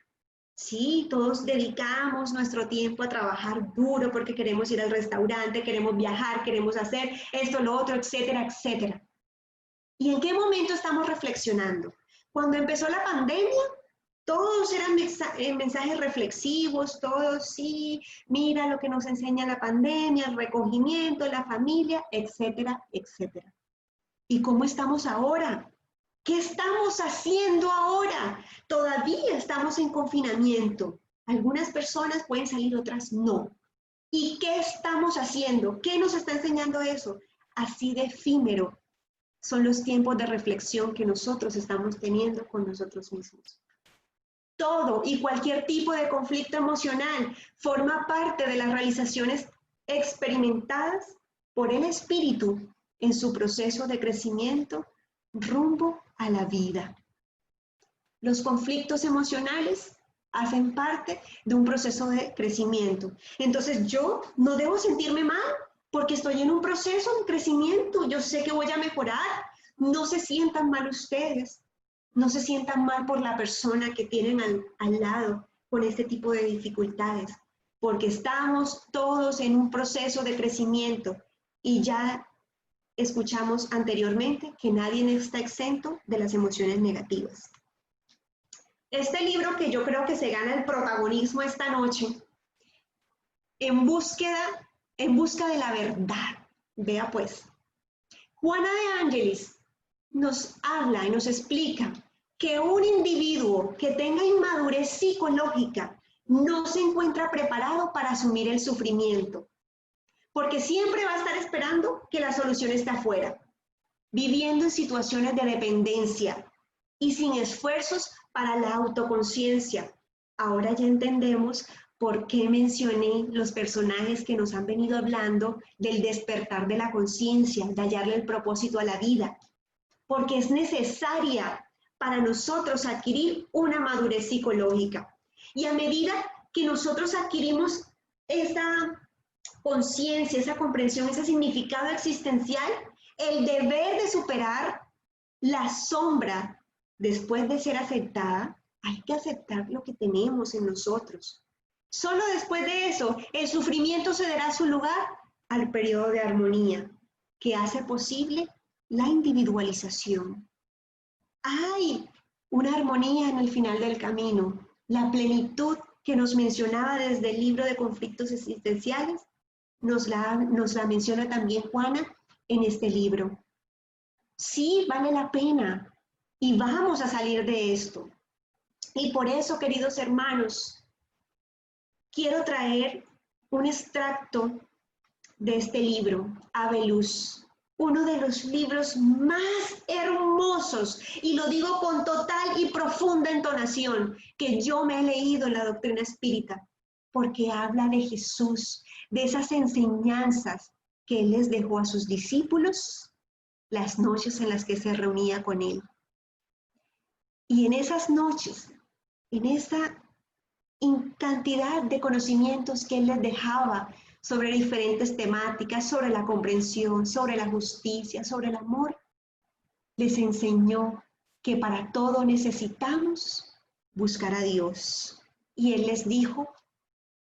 Sí, todos dedicamos nuestro tiempo a trabajar duro porque queremos ir al restaurante, queremos viajar, queremos hacer esto, lo otro, etcétera, etcétera. ¿Y en qué momento estamos reflexionando? Cuando empezó la pandemia, todos eran mensajes reflexivos, todos, sí, mira lo que nos enseña la pandemia, el recogimiento, la familia, etcétera, etcétera. ¿Y cómo estamos ahora? ¿Qué estamos haciendo ahora? Todavía estamos en confinamiento. Algunas personas pueden salir, otras no. ¿Y qué estamos haciendo? ¿Qué nos está enseñando eso? Así de efímero son los tiempos de reflexión que nosotros estamos teniendo con nosotros mismos. Todo y cualquier tipo de conflicto emocional forma parte de las realizaciones experimentadas por el espíritu en su proceso de crecimiento rumbo a la vida. Los conflictos emocionales hacen parte de un proceso de crecimiento. Entonces yo no debo sentirme mal porque estoy en un proceso de crecimiento. Yo sé que voy a mejorar. No se sientan mal ustedes. No se sientan mal por la persona que tienen al lado con este tipo de dificultades, porque estamos todos en un proceso de crecimiento y ya escuchamos anteriormente que nadie está exento de las emociones negativas. Este libro que yo creo que se gana el protagonismo esta noche, En busca de la verdad. Vea pues, Juana de Ángelis nos habla y nos explica que un individuo que tenga inmadurez psicológica no se encuentra preparado para asumir el sufrimiento, porque siempre va a estar esperando que la solución esté afuera, viviendo en situaciones de dependencia y sin esfuerzos para la autoconciencia. Ahora ya entendemos por qué mencioné los personajes que nos han venido hablando del despertar de la conciencia, de hallarle el propósito a la vida, porque es necesaria para nosotros adquirir una madurez psicológica. Y a medida que nosotros adquirimos esa conciencia, esa comprensión, ese significado existencial, el deber de superar la sombra después de ser aceptada, hay que aceptar lo que tenemos en nosotros. Solo después de eso, el sufrimiento cederá su lugar al periodo de armonía, que hace posible la individualización. Hay una armonía en el final del camino, la plenitud que nos mencionaba desde el libro de conflictos existenciales, nos la menciona también Juana en este libro. Sí, vale la pena y vamos a salir de esto. Y por eso, queridos hermanos, quiero traer un extracto de este libro, Ave Luz, uno de los libros más hermosos, y lo digo con total y profunda entonación, que yo me he leído en la doctrina espírita. porque habla de Jesús, de esas enseñanzas que Él les dejó a sus discípulos las noches en las que se reunía con Él. Y en esas noches, en esa cantidad de conocimientos que Él les dejaba sobre diferentes temáticas, sobre la comprensión, sobre la justicia, sobre el amor, les enseñó que para todo necesitamos buscar a Dios. Y Él les dijo,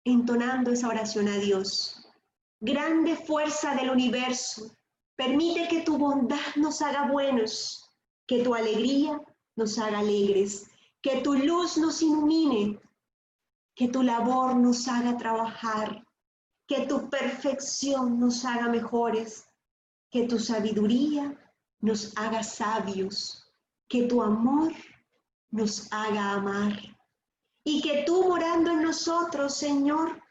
entonando esa oración a Dios, grande fuerza del universo, permite que tu bondad nos haga buenos, que tu alegría nos haga alegres, que tu luz nos ilumine, que tu labor nos haga trabajar, que tu perfección nos haga mejores, que tu sabiduría nos haga sabios, que tu amor nos haga amar, y que tú morando en nosotros, Señor,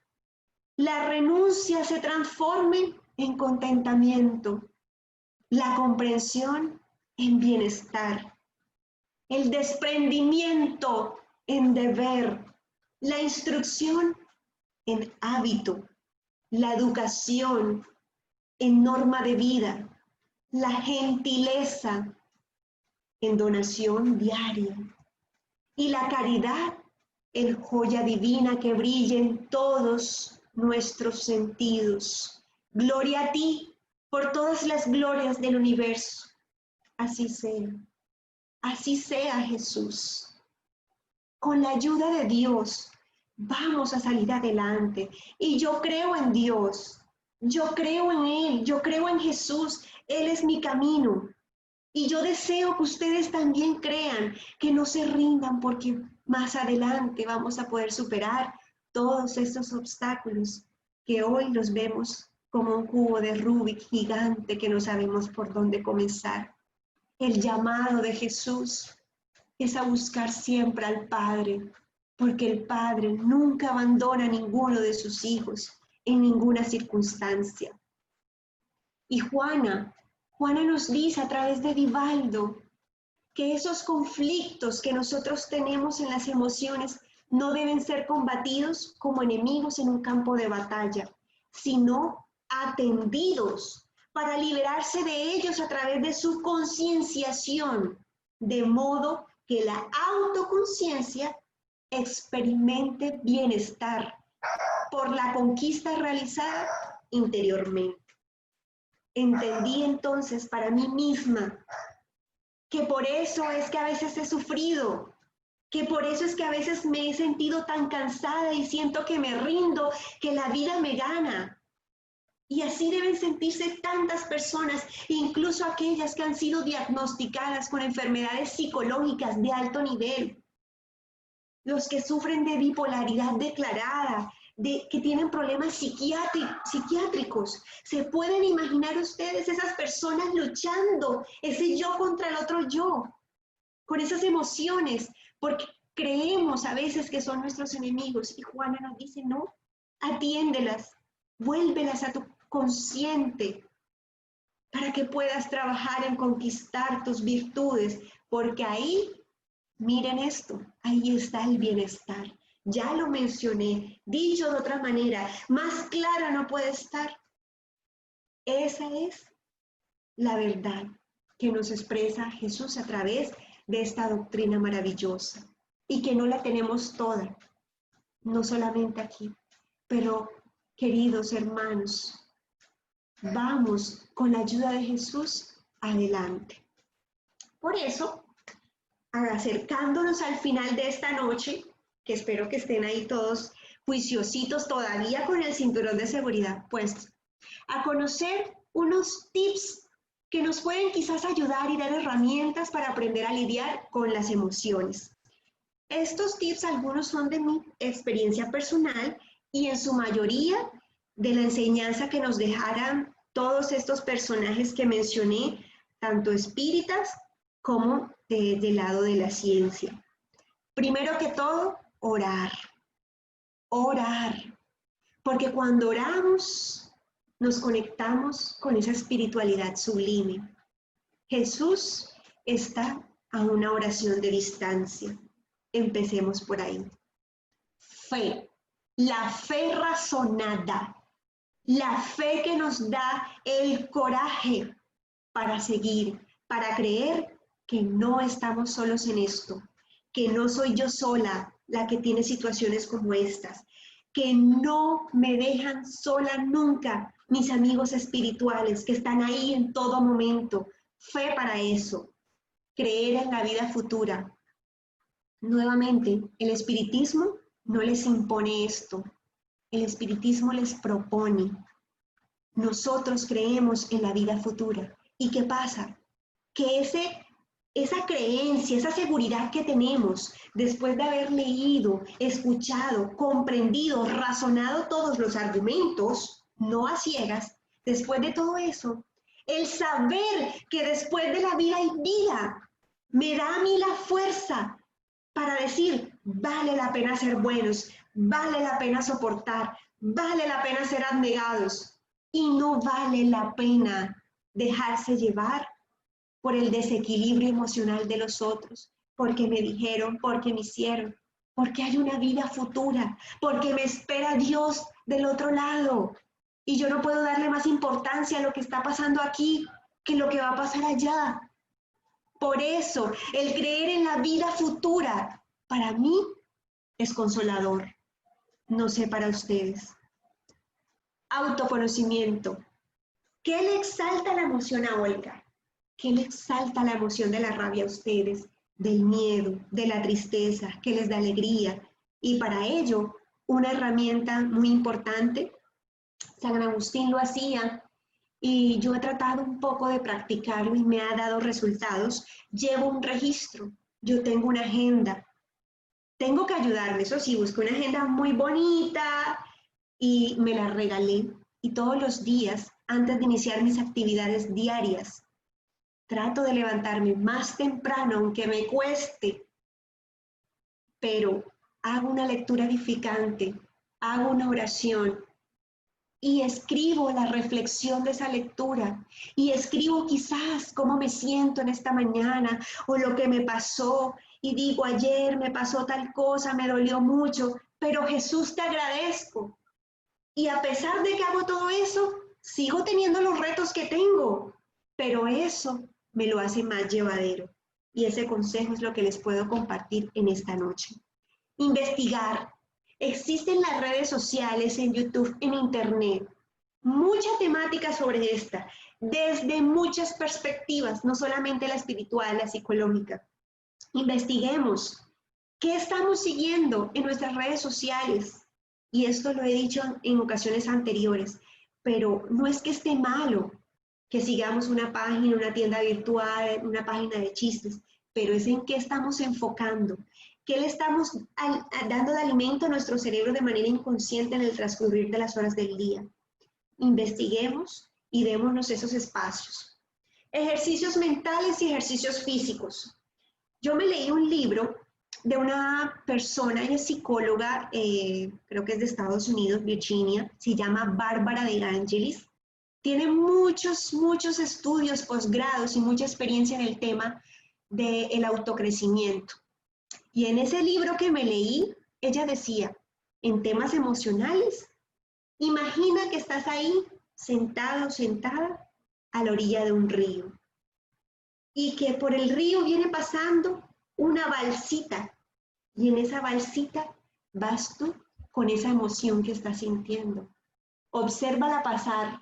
la renuncia se transforme en contentamiento, la comprensión en bienestar, el desprendimiento en deber, la instrucción en hábito, la educación en norma de vida, la gentileza en donación diaria y la caridad en joya divina que brille en todos nuestros sentidos. Gloria a ti por todas las glorias del universo. Así sea Jesús. Con la ayuda de Dios vamos a salir adelante. Y yo creo en Dios, yo creo en Él, yo creo en Jesús. Él es mi camino. Y yo deseo que ustedes también crean, que no se rindan, porque más adelante vamos a poder superar todos estos obstáculos que hoy los vemos como un cubo de Rubik gigante que no sabemos por dónde comenzar. El llamado de Jesús es a buscar siempre al Padre, porque el Padre nunca abandona a ninguno de sus hijos en ninguna circunstancia. Y Juana nos dice a través de Vivaldo que esos conflictos que nosotros tenemos en las emociones no deben ser combatidos como enemigos en un campo de batalla, sino atendidos para liberarse de ellos a través de su concienciación, de modo que la autoconciencia experimente bienestar por la conquista realizada interiormente. Entendí entonces para mí misma que por eso es que a veces he sufrido, que por eso es que a veces me he sentido tan cansada y siento que me rindo, que la vida me gana. Y así deben sentirse tantas personas, incluso aquellas que han sido diagnosticadas con enfermedades psicológicas de alto nivel, los que sufren de bipolaridad declarada, que tienen problemas psiquiátricos. ¿Se pueden imaginar ustedes esas personas luchando, ese yo contra el otro yo, con esas emociones? Porque creemos a veces que son nuestros enemigos y Juana nos dice, no, atiéndelas, vuélvelas a tu consciente para que puedas trabajar en conquistar tus virtudes, porque ahí, miren esto, ahí está el bienestar. Ya lo mencioné, dicho de otra manera, más clara no puede estar. Esa es la verdad que nos expresa Jesús a través de esta doctrina maravillosa y que no la tenemos toda, no solamente aquí, pero queridos hermanos, vamos con la ayuda de Jesús adelante. Por eso, acercándonos al final de esta noche, que espero que estén ahí todos juiciositos todavía con el cinturón de seguridad puesto, a conocer unos tips que nos pueden quizás ayudar y dar herramientas para aprender a lidiar con las emociones. Estos tips, algunos son de mi experiencia personal y en su mayoría de la enseñanza que nos dejaran todos estos personajes que mencioné, tanto espíritas como del lado de la ciencia. Primero que todo, orar. Orar. Porque cuando oramos, nos conectamos con esa espiritualidad sublime. Jesús está a una oración de distancia. Empecemos por ahí. Fe. la fe razonada, la fe que nos da el coraje para seguir, para creer que no estamos solos en esto, que no soy yo sola la que tiene situaciones como estas, que no me dejan sola nunca mis amigos espirituales que están ahí en todo momento. Fe para eso, creer en la vida futura. Nuevamente, el espiritismo no les impone esto, el espiritismo les propone. Nosotros creemos en la vida futura. ¿Y qué pasa? Que esa creencia, esa seguridad que tenemos después de haber leído, escuchado, comprendido, razonado todos los argumentos, no a ciegas, después de todo eso, el saber que después de la vida hay vida, me da a mí la fuerza para decir, vale la pena ser buenos, vale la pena soportar, vale la pena ser abnegados y no vale la pena dejarse llevar por el desequilibrio emocional de los otros, porque me dijeron, porque me hicieron, porque hay una vida futura, porque me espera Dios del otro lado y yo no puedo darle más importancia a lo que está pasando aquí que lo que va a pasar allá. Por eso, el creer en la vida futura, para mí, es consolador. No sé para ustedes. Autoconocimiento. ¿Qué le exalta la emoción a Olga? ¿Qué le exalta la emoción de la rabia a ustedes? Del miedo, de la tristeza, que les da alegría. Y para ello, una herramienta muy importante, San Agustín lo hacía, y yo he tratado un poco de practicarlo y me ha dado resultados. Llevo un registro, yo tengo una agenda. Tengo que ayudarme, eso sí, busqué una agenda muy bonita y me la regalé. Y todos los días, antes de iniciar mis actividades diarias, trato de levantarme más temprano, aunque me cueste, pero hago una lectura edificante, hago una oración y escribo la reflexión de esa lectura y escribo quizás cómo me siento en esta mañana o lo que me pasó y digo, ayer me pasó tal cosa, me dolió mucho, pero Jesús te agradezco. Y a pesar de que hago todo eso, sigo teniendo los retos que tengo, pero eso me lo hace más llevadero. Y ese consejo es lo que les puedo compartir en esta noche. Investigar. Existen las redes sociales, en YouTube, en Internet, mucha temática sobre esta, desde muchas perspectivas, no solamente la espiritual, la psicológica. Investiguemos qué estamos siguiendo en nuestras redes sociales. Y esto lo he dicho en ocasiones anteriores, pero no es que esté malo que sigamos una página, una tienda virtual, una página de chistes, pero es en qué estamos enfocando, qué le estamos dando de alimento a nuestro cerebro de manera inconsciente en el transcurrir de las horas del día. Investiguemos y démonos esos espacios. Ejercicios mentales y ejercicios físicos. Yo me leí un libro de una persona, ella es psicóloga, creo que es de Estados Unidos, Virginia, se llama Bárbara de Angelis. Tiene muchos estudios, posgrados y mucha experiencia en el tema del autocrecimiento. Y en ese libro que me leí, ella decía, en temas emocionales, imagina que estás ahí sentado, sentada, a la orilla de un río. Y que por el río viene pasando una balsita. Y en esa balsita vas tú con esa emoción que estás sintiendo. Obsérvala pasar,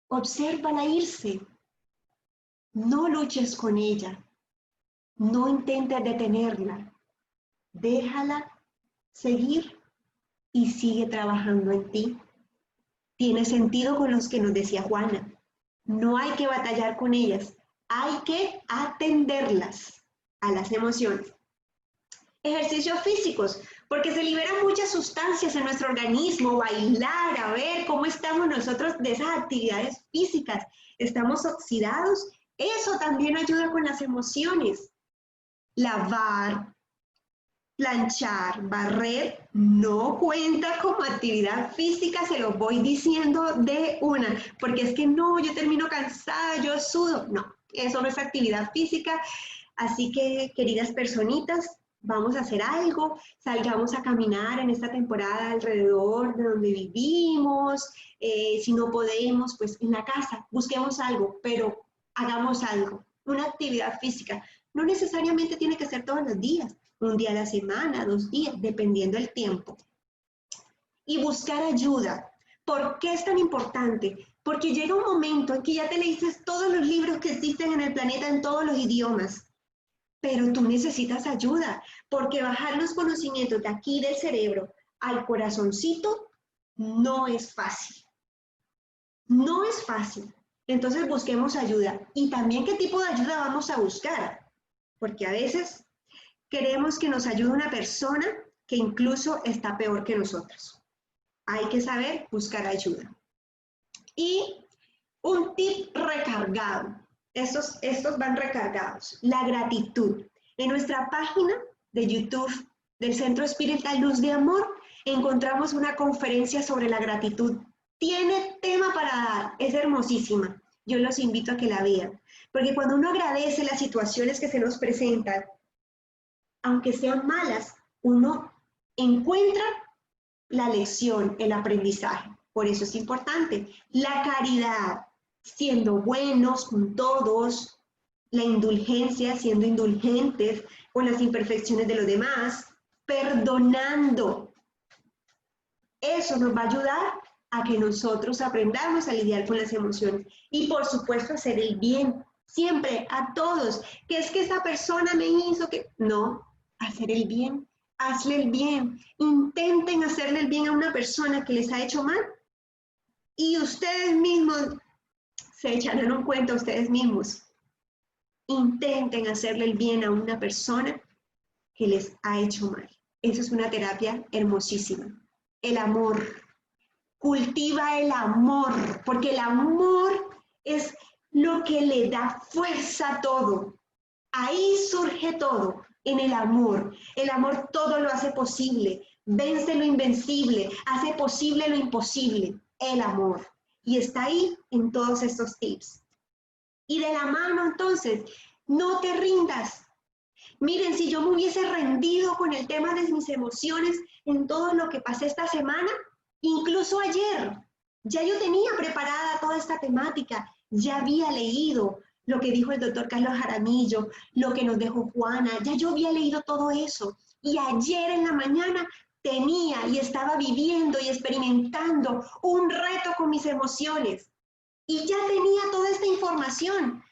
obsérvala irse. No luches con ella, no intentes detenerla. Déjala seguir y sigue trabajando en ti. Tiene sentido con los que nos decía Juana. No hay que batallar con ellas, hay que atenderlas a las emociones. Ejercicios físicos, porque se liberan muchas sustancias en nuestro organismo, bailar, a ver cómo estamos nosotros de esas actividades físicas. ¿Estamos oxidados? Eso también ayuda con las emociones. Lavar, planchar, barrer, no cuenta como actividad física, se los voy diciendo de una, porque es que no, yo termino cansada, yo sudo. No, eso no es actividad física. Así que, queridas personitas, vamos a hacer algo, salgamos a caminar en esta temporada alrededor de donde vivimos, si no podemos, pues en la casa, busquemos algo, pero hagamos algo, una actividad física. No necesariamente tiene que ser todos los días, un día a la semana, 2 días, dependiendo del tiempo. Y buscar ayuda. ¿Por qué es tan importante? Porque llega un momento en que ya te leíste todos los libros que existen en el planeta en todos los idiomas, pero tú necesitas ayuda, porque bajar los conocimientos de aquí del cerebro al corazoncito no es fácil. No es fácil. Entonces busquemos ayuda. Y también qué tipo de ayuda vamos a buscar, porque a veces queremos que nos ayude una persona que incluso está peor que nosotros. Hay que saber buscar ayuda. Y un tip recargado. Estos van recargados. La gratitud. En nuestra página de YouTube del Centro Espiritual Luz de Amor encontramos una conferencia sobre la gratitud. Tiene tema para dar, es hermosísima. Yo los invito a que la vean. Porque cuando uno agradece las situaciones que se nos presentan, aunque sean malas, uno encuentra la lección, el aprendizaje. Por eso es importante. La caridad, siendo buenos con todos, la indulgencia, siendo indulgentes con las imperfecciones de los demás, perdonando. Eso nos va a ayudar a que nosotros aprendamos a lidiar con las emociones y por supuesto hacer el bien, siempre, a todos, que es que esa persona me hizo que... No, hacer el bien, hazle el bien, intenten hacerle el bien a una persona que les ha hecho mal y ustedes mismos se echarán un cuento a ustedes mismos. Intenten hacerle el bien a una persona que les ha hecho mal. Eso es una terapia hermosísima. El amor. Cultiva el amor, porque el amor es lo que le da fuerza a todo. Ahí surge todo, en el amor. El amor todo lo hace posible, vence lo invencible, hace posible lo imposible. El amor. Y está ahí en todos estos tips. Y de la mano, entonces, no te rindas. Miren, si yo me hubiese rendido con el tema de mis emociones en todo lo que pasé esta semana, incluso ayer, ya yo tenía preparada toda esta temática, ya había leído lo que dijo el doctor Carlos Jaramillo, lo que nos dejó Juana, ya yo había leído todo eso. Y ayer en la mañana tenía y estaba viviendo y experimentando un reto con mis emociones. Y ya tenía toda esta información.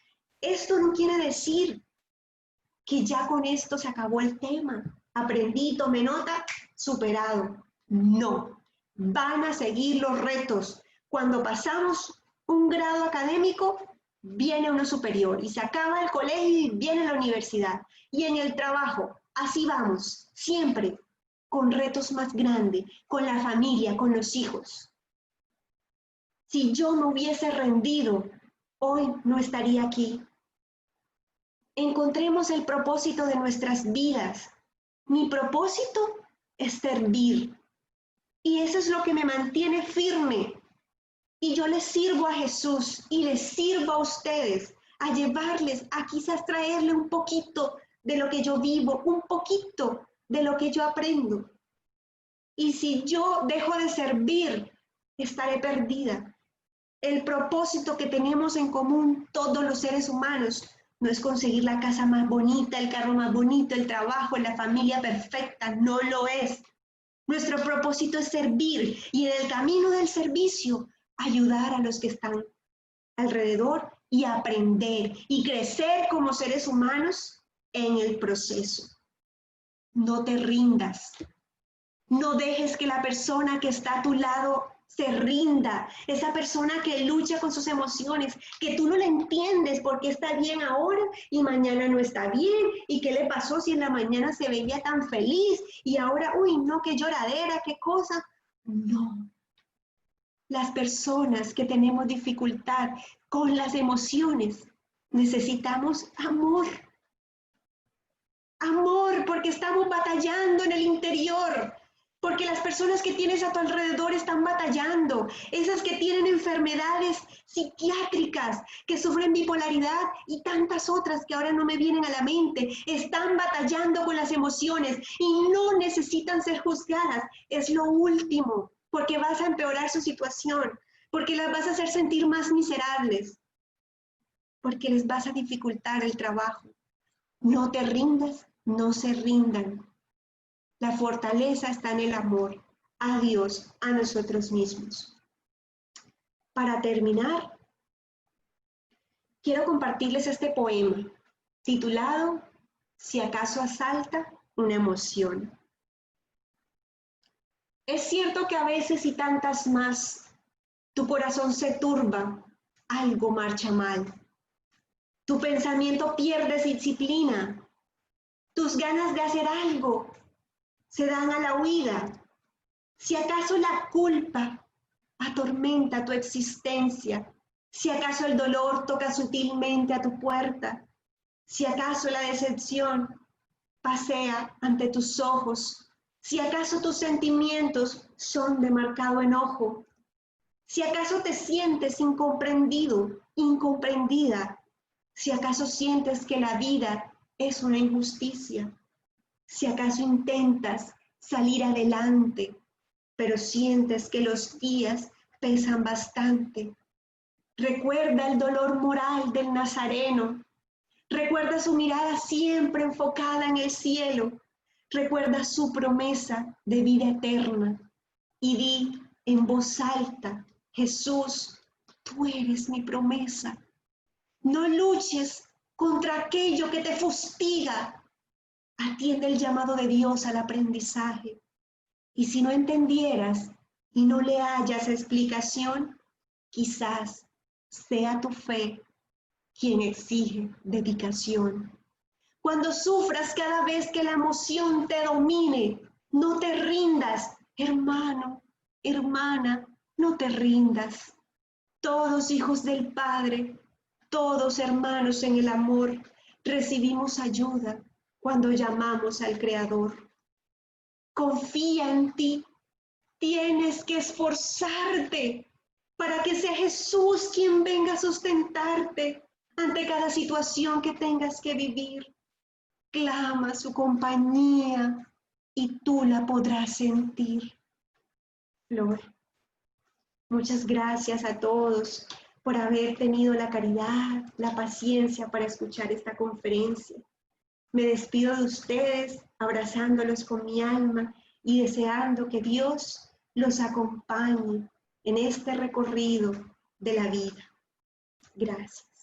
Esto no quiere decir que ya con esto se acabó el tema. Aprendí, tomé nota, superado. No. Van a seguir los retos. Cuando pasamos un grado académico, viene uno superior y se acaba el colegio y viene la universidad. Y en el trabajo, así vamos, siempre con retos más grandes, con la familia, con los hijos. Si yo me hubiese rendido, hoy no estaría aquí. Encontremos el propósito de nuestras vidas. Mi propósito es servir. Y eso es lo que me mantiene firme. Y yo les sirvo a Jesús y les sirvo a ustedes a llevarles, a quizás traerle un poquito de lo que yo vivo, un poquito de lo que yo aprendo. Y si yo dejo de servir, estaré perdida. El propósito que tenemos en común todos los seres humanos no es conseguir la casa más bonita, el carro más bonito, el trabajo, la familia perfecta, no lo es. Nuestro propósito es servir y en el camino del servicio ayudar a los que están alrededor y aprender y crecer como seres humanos en el proceso. No te rindas. No dejes que la persona que está a tu lado se rinda. Esa persona que lucha con sus emociones, que tú no le entiendes porque está bien ahora y mañana no está bien. ¿Y qué le pasó si en la mañana se veía tan feliz y ahora, uy, no, qué lloradera, qué cosa? No. Las personas que tenemos dificultad con las emociones necesitamos amor. Amor, porque estamos batallando en el interior. porque las personas que tienes a tu alrededor están batallando, esas que tienen enfermedades psiquiátricas, que sufren bipolaridad y tantas otras que ahora no me vienen a la mente, están batallando con las emociones y no necesitan ser juzgadas. Es lo último, porque vas a empeorar su situación, porque las vas a hacer sentir más miserables, porque les vas a dificultar el trabajo. No te rindas, no se rindan. La fortaleza está en el amor a Dios, a nosotros mismos. Para terminar, quiero compartirles este poema titulado Si acaso asalta una emoción. Es cierto que a veces y tantas más, tu corazón se turba, algo marcha mal. Tu pensamiento pierde disciplina, tus ganas de hacer algo se dan a la huida. Si acaso la culpa atormenta tu existencia, si acaso el dolor toca sutilmente a tu puerta, si acaso la decepción pasea ante tus ojos, si acaso tus sentimientos son de marcado enojo, si acaso te sientes incomprendido, incomprendida, si acaso sientes que la vida es una injusticia, si acaso intentas salir adelante, pero sientes que los días pesan bastante. Recuerda el dolor moral del Nazareno. Recuerda su mirada siempre enfocada en el cielo. Recuerda su promesa de vida eterna. Y di en voz alta, Jesús, tú eres mi promesa. No luches contra aquello que te fustiga. Atiende el llamado de Dios al aprendizaje. Y si no entendieras y no le hallas explicación, quizás sea tu fe quien exige dedicación. Cuando sufras cada vez que la emoción te domine, no te rindas, hermano, hermana, no te rindas. Todos hijos del Padre, todos hermanos en el amor, recibimos ayuda cuando llamamos al Creador. Confía en ti. Tienes que esforzarte para que sea Jesús quien venga a sustentarte ante cada situación que tengas que vivir. Clama su compañía y tú la podrás sentir. Flor, muchas gracias a todos por haber tenido la caridad, la paciencia para escuchar esta conferencia. Me despido de ustedes abrazándolos con mi alma y deseando que Dios los acompañe en este recorrido de la vida. Gracias.